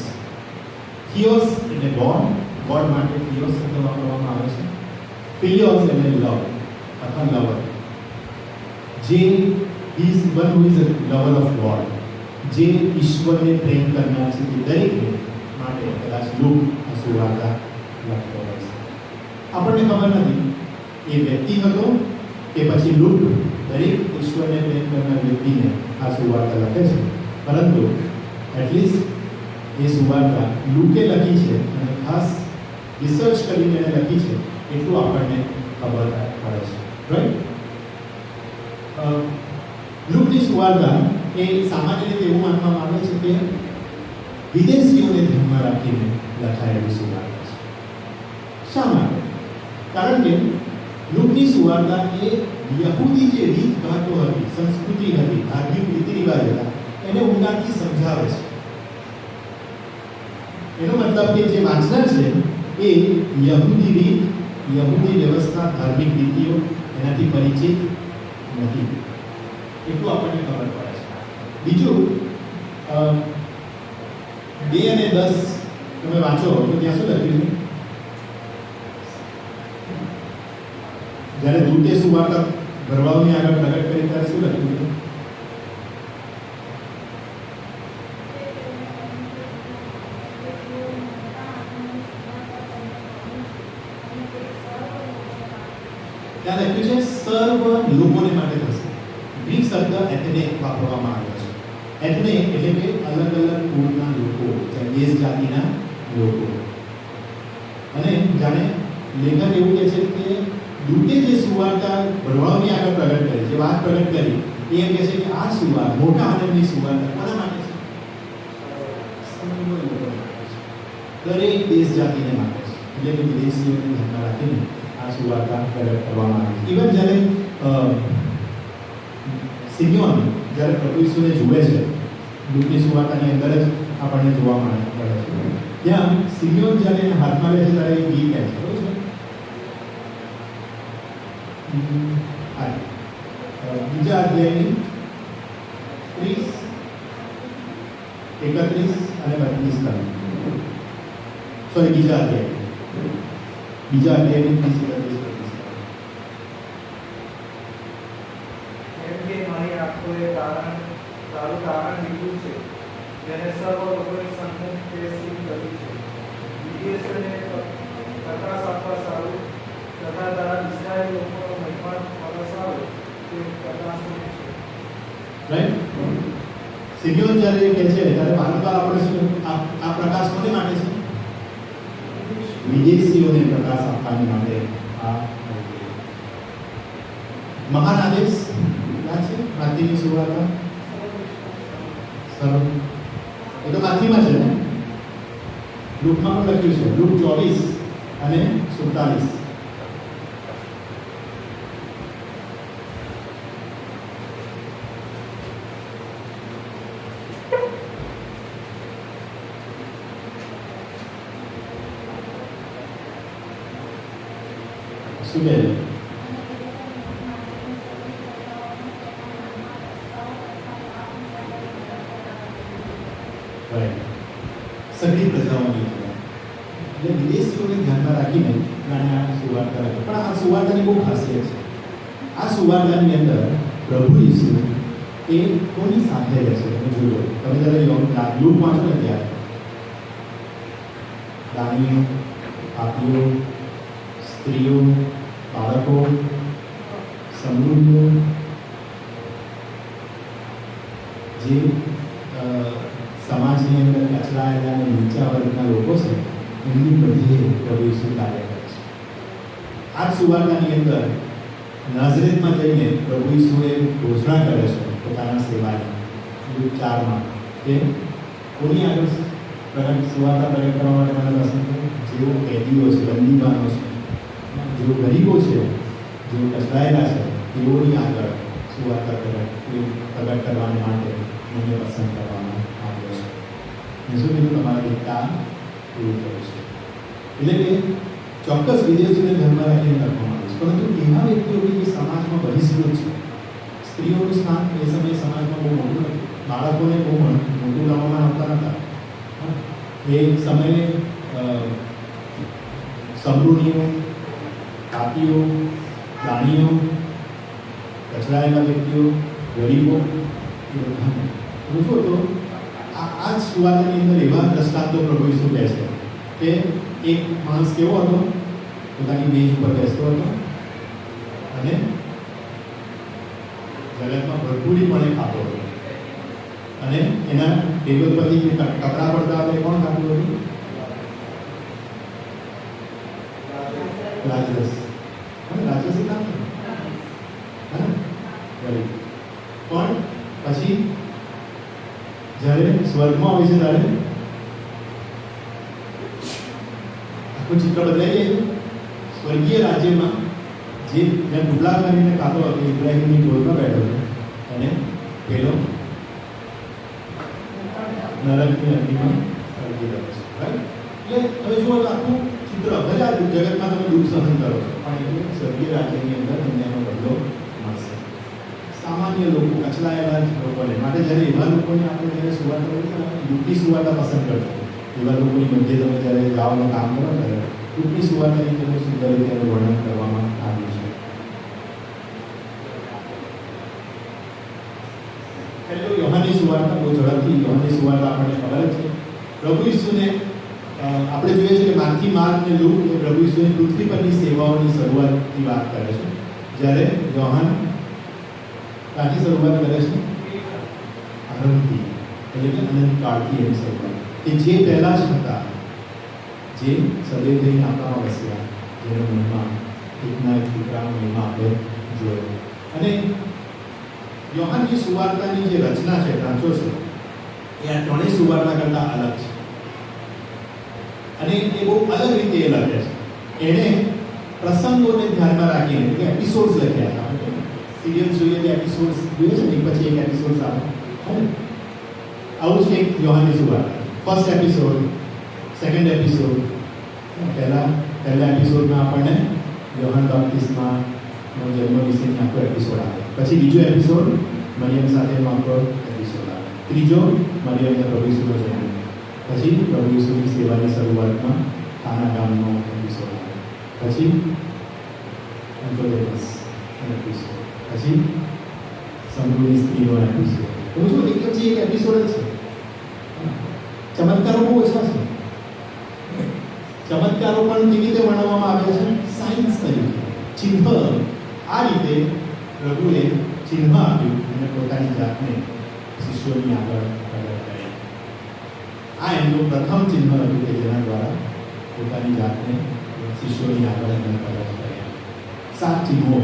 થિયોસ એટલે ગોડ માટે થિયોસ શબ્દ વાપરવામાં આવે છે. ફિલિયોસ એટલે લવ અથવા લવર, જે is one who is lover of God, જે ઈશ્વરને પ્રેમ કરનાર છે. તે દરેકને માટે કદાચ લુક આ સુવાર્તા લખતો હોય છે. આપણને ખબર નથી એ વ્યક્તિ હતો કે પછી લુક દરેક ઈશ્વરને પ્રેમ કરનાર વ્યક્તિને આ સુવાર્તા લખે છે, પરંતુ એટલીસ્ટ એ સુવાર્તા લુકે લખી છે અને ખાસ રિસર્ચ કરીને એને લખી છે એટલું આપણને ખબર પડે છે. રાઈટ? લુકની સુવાર્તા એ સામાન્ય રીતે એવું માનવામાં આવે છે કે વિદેશીઓને ધ્યાનમાં રાખીને લખાયેલી સુવાર્તા છે. શા માટે? કારણ કે લુકની સુવાર્તા એ યહૂદી જે રીતભાતો હતી, સંસ્કૃતિ હતી, ધાર્મિક રીતિ રિવાજ હતા, એને ઊંડાણથી સમજાવે છે. એનો મતલબ કે જે વાંચનાર છે એ યહૂદી રીત, યહૂદી વ્યવસ્થા, ધાર્મિક રીતિઓ એનાથી પરિચિત નથી, એટલું આપણને ખબર પડે છે. બીજું, 2 અને 10 તમે વાંચો તો ત્યાં શું લખ્યું છે? જ્યારે દૂતે સુવાર્તા ભરવાઓની આગળ પ્રગટ કરી ત્યારે શું લખ્યું છે? ત્યાં લખ્યું છે સર્વ લોકોને માટે થશે. ગ્રીક શબ્દ એથને વાપરવામાં આવ્યો છે. એથને એટલે કે અલગ અલગ કુળના લોકો, દેશ જાતિના લોકો. અને જાણે લેખક એવું કહે છે કે દૂતે જે સુવાર્તા ભરવાઓની આગળ પ્રગટ કરી, જે વાત પ્રગટ કરી, એ એમ કહે છે કે આ સુવાર્તા, મોટા આનંદની સુવાર્તા કોના માટે છે? સર્વ લોકો માટે છે, દરેક દેશ જાતિને માટે છે. એટલે કે વિદેશીઓને ધ્યાનમાં રાખીને આ સુવાર્તા પ્રગટ કરવામાં આવી. ઇવન જ્યારે સિમિયોન જ્યારે પ્રભુ ઈસુને જુએ છે, લુકની સુવાર્તાની અંદર જ આપણને જોવા મળે છે. ત્યાં સિમિયોન જ્યારે એના હાથમાં લે છે ત્યારે એ ગીત ગાય છે. બરોબર છે? બીજા અધ્યાયની 30, 31 અને 32 કલમ. સોરી, બીજા અધ્યાયની 30, 31, 32. એમ કે મારી આંખોએ તારું કારણ લીધું છે, જેને સર્વ લોકોની સન્મુખ તે સિદ્ધ કર્યું છે. વિદેશોને પ્રકાશ આપવા સારું તથા તારા ઇસ્રાયેલ લોકોનો મહિમા પ્રગટાવો તે પ્રકાશનું છે. રાઈટ? સિમિયોન જ્યારે કહે છે ત્યારે વારંવાર આપણે શું આ પ્રકાશ કોને માટે છે? વિદેશીઓને પ્રકાશ આપવાની માટે આ મહાન આદેશ ક્યાં છે? માથીની સુવાર્તા. એ તો માથીમાં છે ને? લુકમાં પણ લખ્યું છે, લુક 24 અને 47. શું કહે છે? સઘળી પ્રજાઓની એટલે વિદેશીઓને ધ્યાનમાં રાખીને જાણે આ સુવાર્તા લખે. પણ આ સુવાર્તાની બહુ ખાસિયત છે. આ સુવાર્તાની અંદર પ્રભુ ઈસુ એ કોની સાથે રહેશે તમે જોયો. તમે જ્યારે લુક વાંચો ને ત્યારે દાનીઓ, પાપીઓ, સ્ત્રીઓ, બાળકો, સમૃદ્ધો, જે સમાજની અંદર કચરાયેલા અને નીચા વર્ગના લોકો છે એમની બધે પ્રભુ ઈસુ કાર્ય કરે છે. આ જ સુવાર્તાની અંદર નાઝરેથમાં જઈને પ્રભુ ઈસુએ ઘોષણા કરે છે પોતાના સેવાની લુક 4માં કે કોની આગળ સુવાર્તા પ્રગટ કરવા માટે મને પસંદ છે? જેઓ કેદીઓ છે, બંદીવાનો છે, જેઓ ગરીબો છે, જેઓ કચરાયેલા છે, તેઓની આગળ સુવાર્તા પ્રગટ કરવા માટે મને પસંદ કરવામાં આવ્યો છે. મેં શું કીધું? તમારા દીકરા પૂરું કર્યું છે. એટલે કે ચોક્કસ વિદેશીને ધર્મ રાખીને રાખવામાં આવે છે, પરંતુ એવા વ્યક્તિઓ કે જે સમાજમાં બહિષ્કૃત છે. સ્ત્રીઓનું સ્થાન એ સમયે સમાજમાં બહુ મોટું હતું. બાળકોને બહુ મોટું લાવવામાં આવતા નહોતા. એ સમયે સમૃદ્ધિઓ, કાપીઓ, પ્રાણીઓ, કચરાયેલા વ્યક્તિઓ, ગરીબો એ બધાને પૂછો તો આ જ સુવાર્તાની અંદર એવા દ્રષ્ટાંતો પ્રભુ ઈસુ કહે છે કે એક માણસ કેવો હતો? પોતાની મેજ ઉપર બેસતો હતો અને જગતમાં ભરપૂરીપણે ખાતો હતો અને એના ટેબલ પરથી જે કપડાં પડતા હતા એ કોણ ખાતું હતું? લાજરસ. લાજરસ એ નામ હા ને? પણ પછી જ્યારે સ્વર્ગમાં હોય છે ત્યારે આખું ચિત્ર બદલાઈ જાય. સ્વર્ગીય રાજ્યમાં જે ડુબલા કરીને ખાતો હતો ઇબ્રાહિમની ટોળમાં બેઠો હતો અને પેલો નરકની અગ્નિમાં સળગી રહ્યો છે. રાઈટ? એટલે હવે જુઓ તો આખું ચિત્ર ભલે આ જગતમાં તમે દુઃખ સહન કરો છો પણ એ સ્વર્ગીય રાજ્યની અંદર તમને એનો બદલો મળશે. સામાન્ય લોકો, કચરાયેલા લોકોને માટે જ્યારે એવા લોકોને આપણે જ્યારે સુવાર્તા કરીએ દુઃખની સુવાર્તા પસંદ કરજો. એવા લોકોની મધ્ય તમે જ્યારે જાઓ અને કામ કરો ત્યારે દુઃખની સુવાર્તાની તમે સુંદર રીતે વર્ણન કરવામાં આવ્યું છે. પહેલું યોહાનની સુવાર્તા, બહુ ઝડપથી યોહાનની સુવાર્તા આપણને ખબર જ છે. પ્રભુ ઈસુને આપણે જોઈએ છીએ કે માર્ક અને લૂક એ પ્રભુ ઈસુની પૃથ્વી પરની સેવાઓની શરૂઆતની વાત કરે છે. જ્યારે યોહાન કાથી શરૂઆત કરે છે? આરંભથી, એટલે કે અનંતકાળથી એની શરૂઆત કે જે પહેલાં જ હતા, જે સદૈવ થઈને આપણામાં વસ્યા, જેનો મહિમા એકના એક દીકરાનો મહિમા આપણે જોયો. અને યોહાનની સુવાર્તાની જે રચના છે, ઢાંચો છે, એ આ ત્રણેય સુવાર્તા કરતાં અલગ છે અને એ બહુ અલગ રીતે એ લખે છે. એણે પ્રસંગોને ધ્યાનમાં રાખીને એટલે એપિસોડ્સ લખ્યા હતા. સિરિયલ જોઈએ તે એપિસોડ્સ જોઈએ છે ને, એક પછી એક એપિસોડ્સ આવે. આવું છે એક યોહાનની સુવાર્તા. First episode, second episode. પહેલા એપિસોડમાં આપણને યોહાન બાપ્તિસ્માનો જન્મ વિશેની આખો એપિસોડ આવે. પછી બીજો એપિસોડ મરિયમ સાથેનો આખો એપિસોડ આવે. ત્રીજો મરિયમને પ્રભુ ઈસુનો જન્મ. પછી પ્રભુ ઈસુની સેવાની શરૂઆતમાં કાના ગામનો એપિસોડ આવે. પછી નિકોદેમસ એપિસોડ. પછી સમૃદ્ધિ સ્ત્રીનો એપિસોડ. તો જો એક પછી એક એપિસોડ જ છે. ચમત્કારો બહુ ઓછા છે. ચમત્કારો પણ કેવી રીતે વર્ણવવામાં આવ્યા છે? સાયન્સ તરીકે, ચિહ્ન. આ રીતે પ્રભુએ ચિહ્ન આપ્યું અને પોતાની જાતને શિષ્યોની આગળ પ્રગટ કરી. આ એમનું પ્રથમ ચિહ્ન હતું કે જેના દ્વારા પોતાની જાતને શિષ્યોની આગળ એમને પ્રગટ કર્યા. 7 ચિહ્નો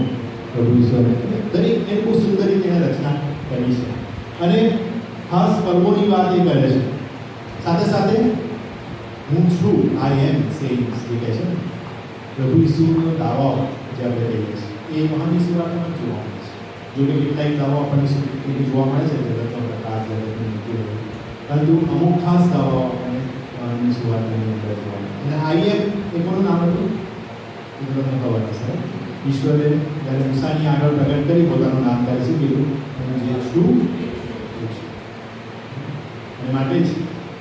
પ્રભુ ઈશ્વરે દરેક એ બહુ સુંદર રીતે રચના કરી છે અને ખાસ પર્વોની વાત એ કરે છે. સાથે સાથે હું છું, આઈ એમ સેઇંગ્સ જે કહે છે પ્રભુ ઈસુનો દાવાઓ જે આપણે કહીએ છીએ એ યોહાનની સુવાર્તામાં જોવા મળે છે. જો કે કેટલાક દાવાઓ આપણને જોવા મળે છે જગતનો પ્રકાશ, જગતની નીતિ, પરંતુ અમુક ખાસ દાવાઓ આપણને યોહાનની સુવાર્તાની અંદર જોવા મળે. અને આઈ એમ એ કોનું નામ હતું? એ તમને ખબર હશે. ઈશ્વરે જ્યારે મૂસાની આગળ પ્રગટ કરી પોતાનું નામ ત્યારે શું કીધું? હું જે છું એ છું. અને માટે જ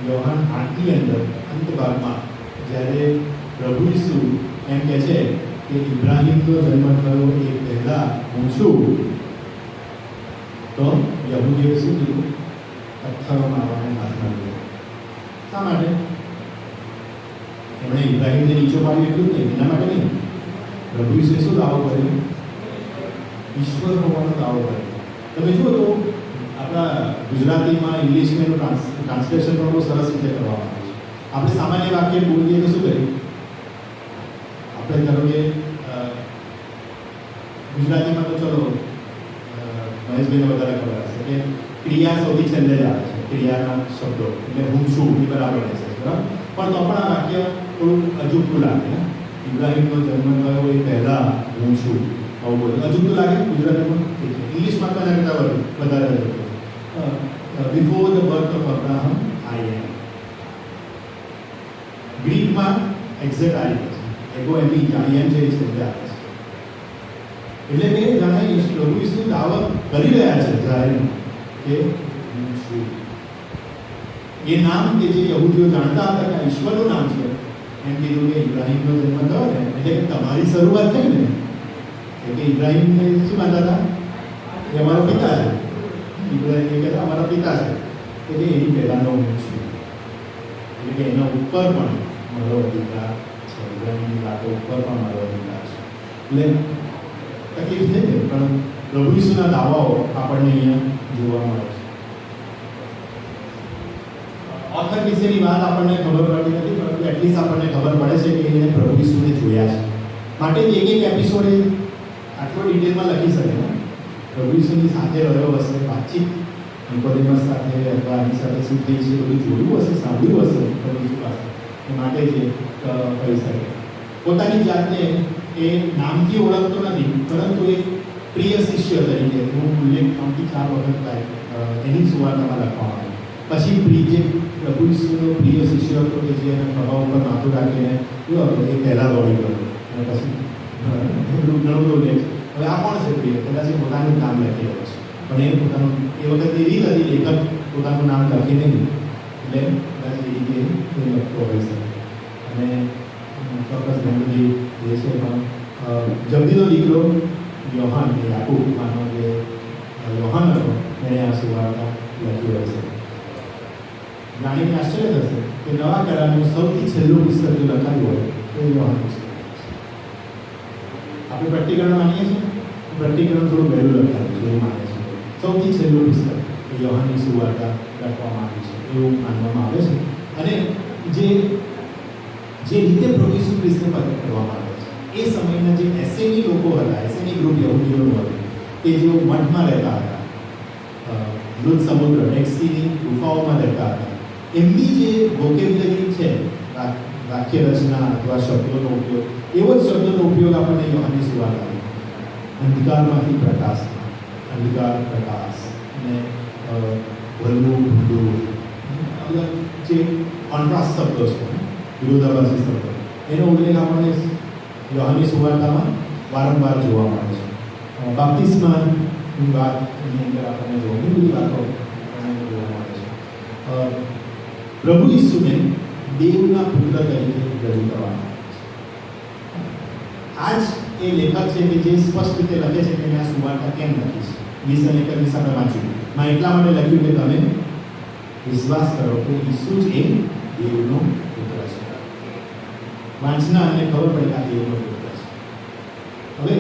યોહાન 8ની અંદર અંત ભાગમાં જ્યારે પ્રભુ ઈસુ એમ કહે છે કે ઇબ્રાહિમનો જન્મ થયો એ પહેલાં હું છું, તો યહૂદીઓએ શું કીધું? પથ્થરો મારવાને હાથમાં લીધો. શા માટે? એમણે ઇબ્રાહિમને નીચો પાડ્યો એટલું જ નહીં, એના માટે નહીં. પ્રભુ ઈસુએ શું દાવો કર્યો? ઈશ્વર હોવાનો દાવો કર્યો. તમે જુઓ તો આપણા ગુજરાતીમાં ઇંગ્લિશમાં એનું ટ્રાન્સલેશન પણ બહુ સરસ રીતે કરવામાં આવે છે. આપણે સામાન્ય વાક્ય બોલીએ તો શું કરીએ? આપણે ધારો કે ગુજરાતીમાં તો ચલો મહેશભાઈને વધારે ખબર હશે કે ક્રિયા સૌથી છેલ્લે જ આવે છે, ક્રિયાના શબ્દો એટલે હું છું એ બરાબર રહેશે, બરાબર. પણ તો પણ આ વાક્ય થોડું અજુગતું લાગે ને, ઇબ્રાહિમનો જન્મ થયો એ પહેલાં હું છું આવું બોલે અજુગતું લાગે ગુજરાતીમાં. ઇંગ્લિશમાં તો એના કરતાં વધારે before the birth of Abraham I am. ગ્રીકમાં એક્ઝેક્ટ આવી છે, એગો એમી આઈ એમ છે એ શબ્દ આવે છે. એટલે કે જાણે પ્રભુ ઈસુ દાવો કરી રહ્યા છે જાહેરમાં કે હું છું. એ નામ કે જે યહૂદીઓ જાણતા હતા કે ઈશ્વરનું નામ છે, એમ કીધું કે ઇબ્રાહિમનો જન્મ થયો ને એટલે કે તમારી શરૂઆત થઈ ને, એટલે કે ઇબ્રાહિમને શું માનતા હતા? એ અમારો પિતા છે. ઇબ્રાહિમ એ કહેતા અમારા પિતા છે, એટલે એની પહેલાંનો હું છું. એટલે કે એના ઉપર પણ મારો અધિકાર છે, ઇબ્રાહિમની વાતો ઉપર પણ મારો અધિકાર છે. એટલે તકલીફ થઈ ગઈ, પણ પ્રભુ ઈસુના દાવાઓ આપણને અહીંયા જોવા મળે છે. ઓથર વિશેની વાત આપણને ખબર પડતી નથી, પરંતુ એટલીસ્ટ આપણને ખબર પડે છે કે એને પ્રભુ ઈસુને જોયા છે. માટે જ એક એપિસોડ આટલો ડિટેલમાં લખી શકે ને, પ્રભુ ઈસુની સાથે રહ્યો હશે, વાતચીત નિકોદેમસ સાથે અથવા આની સાથે શું થઈ છે બધું જોયું હશે, સાંભળ્યું હશે પ્રભુ ઈસુ પાસે, એ માટે જ કહી શકે. પોતાની જાતને એ નામથી ઓળખતો નથી, પરંતુ એક પ્રિય શિષ્ય તરીકે હું ઉલ્લેખ 3-4 વખત થાય એની સુવાર્તામાં લખવામાં આવે. પછી જે પ્રભુ ઈસુનો પ્રિય શિષ્ય હતો કે જે એના ખભા ઉપર માથું રાખીને કેવો હતો એ પહેલાં દોડી ગયો, અને પછી ઘણું ઉલ્લેખ. હવે આ કોણ છે પ્રિય? કદાચ એ પોતાનું નામ લખી રહ્યો છે, પણ એ પોતાનું એ વખતની રીત હતી, લેખક પોતાનું નામ લખી નહીં, એટલે કદાચ એ રીતે એ લખતો હોય છે. અને ચોક્કસ ગાંધીજી જે છે પણ જબદીનો દીકરો યોહાન એ યાકૂબમાંનો જે યોહાન હતો એણે આ સુવાર્તા લખી હોય છે. જાણીને આશ્ચર્ય થશે કે નવા કરારનું સૌથી છેલ્લું પુસ્તક જો લખાયું હોય તો એ યોહાન પુસ્તક. આપણે પ્રતિકરણ માનીએ છીએ, પ્રતિકરણ થોડું વહેલું લખાયું છે એવું માને છે. સૌથી છેલ્લું પુસ્તક એ યોહાનની સુવાર્તા લખવામાં આવી છે એવું માનવામાં આવે છે. અને જે રીતે પ્રભુ ઈસુ ખ્રિસ્તને પ્રગટ કરવામાં આવે છે, એ સમયના જે એસેની લોકો હતા, એસેની ગ્રુપ યહૂદીઓનું હતું, કે જેઓ મઠમાં રહેતા હતા, મૃત સમુદ્ર ડેક્સીની ગુફાઓમાં રહેતા હતા, એમની જે વોકેબ્યુલરી છે, વાક્ય રચના અથવા શબ્દોનો ઉપયોગ, એવો જ શબ્દોનો ઉપયોગ આપણને યોહાનની સુવાર્તામાં અંધકારમાંથી પ્રકાશમાં, અંધકાર પ્રકાશ અને ભલું ભૂંડું, જે કોન્ટ્રાસ્ટ શબ્દો છે, વિરોધાભાસી શબ્દો, એનો ઉલ્લેખ આપણને યોહાનની સુવાર્તામાં વારંવાર જોવા મળે છે. બાપ્તિસ્માની વાત એની અંદર આપણને ઘણી બધી વાતો આપણને જોવા મળે છે. પ્રભુ ઈસુને દેવના પુત્ર તરીકે રજૂ કરવામાં આવે છે. આ જ એ લેખક છે કે જે સ્પષ્ટ રીતે લખે છે કે મેં આ સુવાર્તા કેમ લખી છે. 20 આપણે વાંચ્યું, મેં એટલા માટે લખ્યું કે તમે વિશ્વાસ કરો કે ઈસુ જ એ દેવનો પુત્ર છે. વાંચના અને ખબર પડે કે આ દેવનો પુત્ર છે. હવે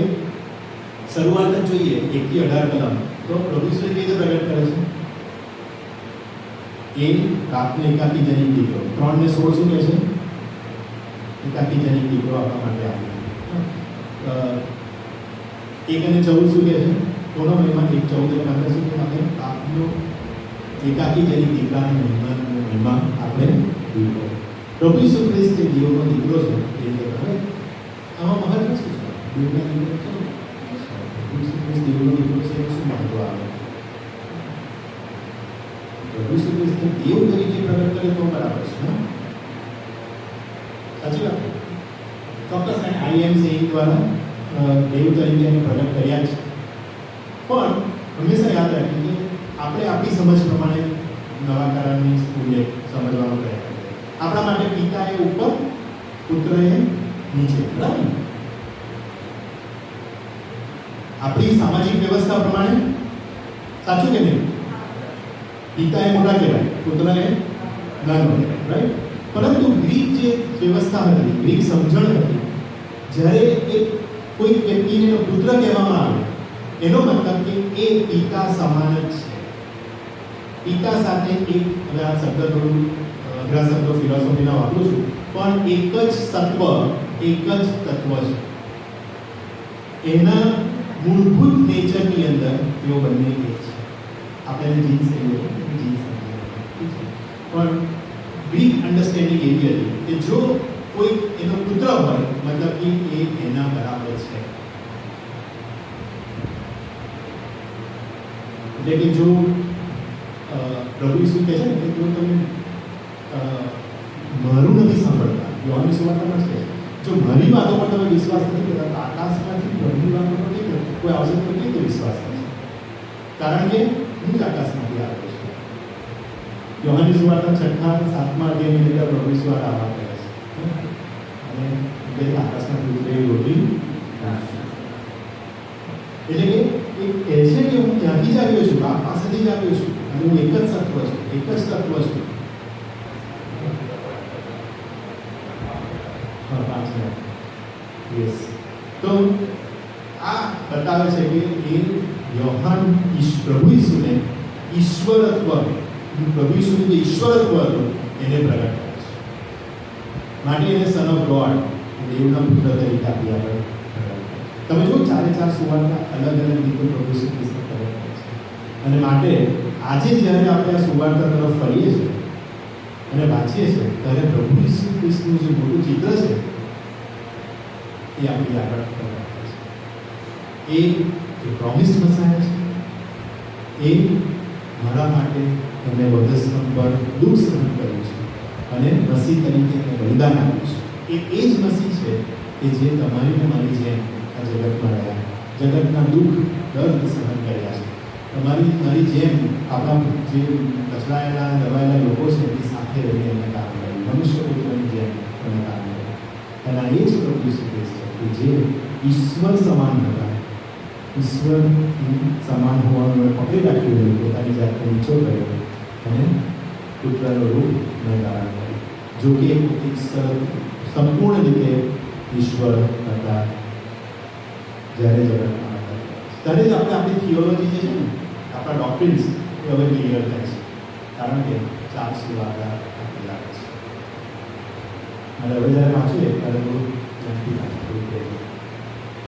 શરૂઆત જ જોઈએ 1 થી 18 કલમ, તો પ્રભુ ઈસુ કેવી રીતે પ્રગટ કરે છે? એ રાતનો એકાકી જનિક દીકરો, 3 ને 16 શું કહે છે? એકાકી જનિક દીકરો આપવા માટે આવ્યો. 1 અને 14 શું કહે છે? કોનો મહિમા? 1, 14 અને 15 શું કહે? આપણે આપનો એકાકી જનિક દીકરાનો મહિમા આપણે દીકરો. પ્રભુ ઈસુ ખ્રિસ્ત એ દેવનો દીકરો છે. એ હવે આમાં મહત્વ શું છે? દેવના દીકરો છે, પ્રભુ ઈસુ ખ્રિસ્ત દેવનો દીકરો છે, શું મહત્વ આવે? પ્રભુ ઈસુ ખ્રિસ્ત દેવ તરીકે પ્રગટ કરે તો બરાબર છે ને? સાચી વાત. ચોક્કસ આઈ એમ સેઇંગ દ્વારા દેવ તરીકે એને પ્રગટ કર્યા છે, પણ હંમેશા યાદ રાખીએ કે આપણે આપણી સમજ પ્રમાણે નવા કરારની ઉલ્લેખ સમજવાનો પ્રયત્ન કરીએ. આપણા માટે પિતા એ ઉપર, પુત્ર એ નીચે, બરાબર? આપણી સામાજિક વ્યવસ્થા પ્રમાણે સાચું કે નહીં? પિતા એ મોટા કહેવાય, પુત્ર એ નાનો કહેવાય, રાઈટ? પરંતુ ગ્રીક જે વ્યવસ્થા હતી, ગ્રીક સમજણ હતી, જ્યારે એ કોઈ વ્યક્તિને પુત્ર કહેવામાં આવે એનો મતલબ કે એ પિતા સમાન જ છે. પિતા સાથે એક, હવે આ શબ્દ થોડું અઘરા શબ્દો ફિલોસોફીના વાપરું છું, પણ એક જ સત્વ, એક જ તત્વ છે. એના મૂળભૂત નેચરની અંદર તેઓ બંને એક છે. આપણે જીન્સ કહીએ જીન્સ, પણ બ્રીફ અન્ડરસ્ટેન્ડિંગ એવી હતી કે જો કોઈ એનો પુત્ર હોય મતલબ કે એ એના બરાબર છે. એટલે કે જો પ્રભુ ઈસુ કહે છે ને કે જો તમે મારું નથી સાંભળતા, યોહાનની સુવાર્તામાં જ કહે છે, જો મારી વાતો પર તમે વિશ્વાસ નથી કરતા તો આકાશમાંથી પ્રભુની વાતો પર નહીં કરતા, કોઈ આવશે તો કેવી રીતે વિશ્વાસ કરશે? કારણ કે હું જ આકાશમાંથી આવ્યો છું. યોહાનની સુવાર્તા 6-7 અધ્યાયની અંદર પ્રભુ ઈસુ આ વાત કરે છે અને એટલે આકાશમાંથી ઉતરેલી રોટી નાખી. એટલે કે એ કહે છે કે હું ત્યાંથી જ આવ્યો છું, બાપ પાસેથી જ આવ્યો છું અને હું એક જ સત્વ છું, એક જ તત્વ છું. યસ, તો આ બતાવે છે કે એ યોહાન પ્રભુ ઈસુને ઈશ્વરત્વ, પ્રભુ ઈસુનું જે ઈશ્વરત્વ હતું એને પ્રગટ કરે છે. માટે એને સન ઓફ ગોડ, દેવના પુત્ર તરીકે આપી આપણે. તમે જો 4 સુવાર્તા અલગ અલગ રીતે પ્રભુ ઈસુ ખ્રિસ્ત પ્રગટ કરે છે. અને માટે આજે જ્યારે આપણે આ સુવાર્તા તરફ ફરીએ છીએ અને વાંચીએ છીએ ત્યારે પ્રભુ ઈસુ ખ્રિસ્તનું જે મોટું ચિત્ર છે એ આપણી આગળ પ્રગટ કરે છે. એ પ્રોમિસ્ડ મસાયા છે, એ મારા માટે એમણે વધસ્તંભ પર દુઃખ સહન કર્યું છે અને મસીહ તરીકે એમને બલિદાન આપ્યું છે. એ જ મસીહ છે કે જે તમારી ને મારી જેમ આ જગતમાં રહ્યા, જગતના દુઃખ દર્દ સહન કર્યા છે. તમારી મારી જેમ આપણા જે કચડાયેલા દબાયેલા લોકો છે એની સાથે રહીને એમને કામ કર્યું, મનુષ્ય પુત્રની જેમ એમને કામ કર્યું. અને આ એ જ પ્રભુ ઈસુ ખ્રિસ્ત છે કે જે ઈશ્વર સમાન હતા, ઈશ્વર સમાન હોવાનું પકડી રાખ્યું હોય, પોતાની જાતને નીચો કર્યો અને પુત્રનું રૂપ ધારણ કર્યું. જો કે સંપૂર્ણ રીતે ઈશ્વર હતા જ્યારે જગતમાં હતા. ત્યારે જ આપણે આપણી થિયોલોજી જે છે ને, આપણા ડોક્ટ્રિન્સ એ હવે ક્લિયર થાય છે, કારણ કે 4 સુવાર્તા આપી લાગે છે. અને હવે જ્યારે વાંચીએ ત્યારે થોડું નથી વાંચવું.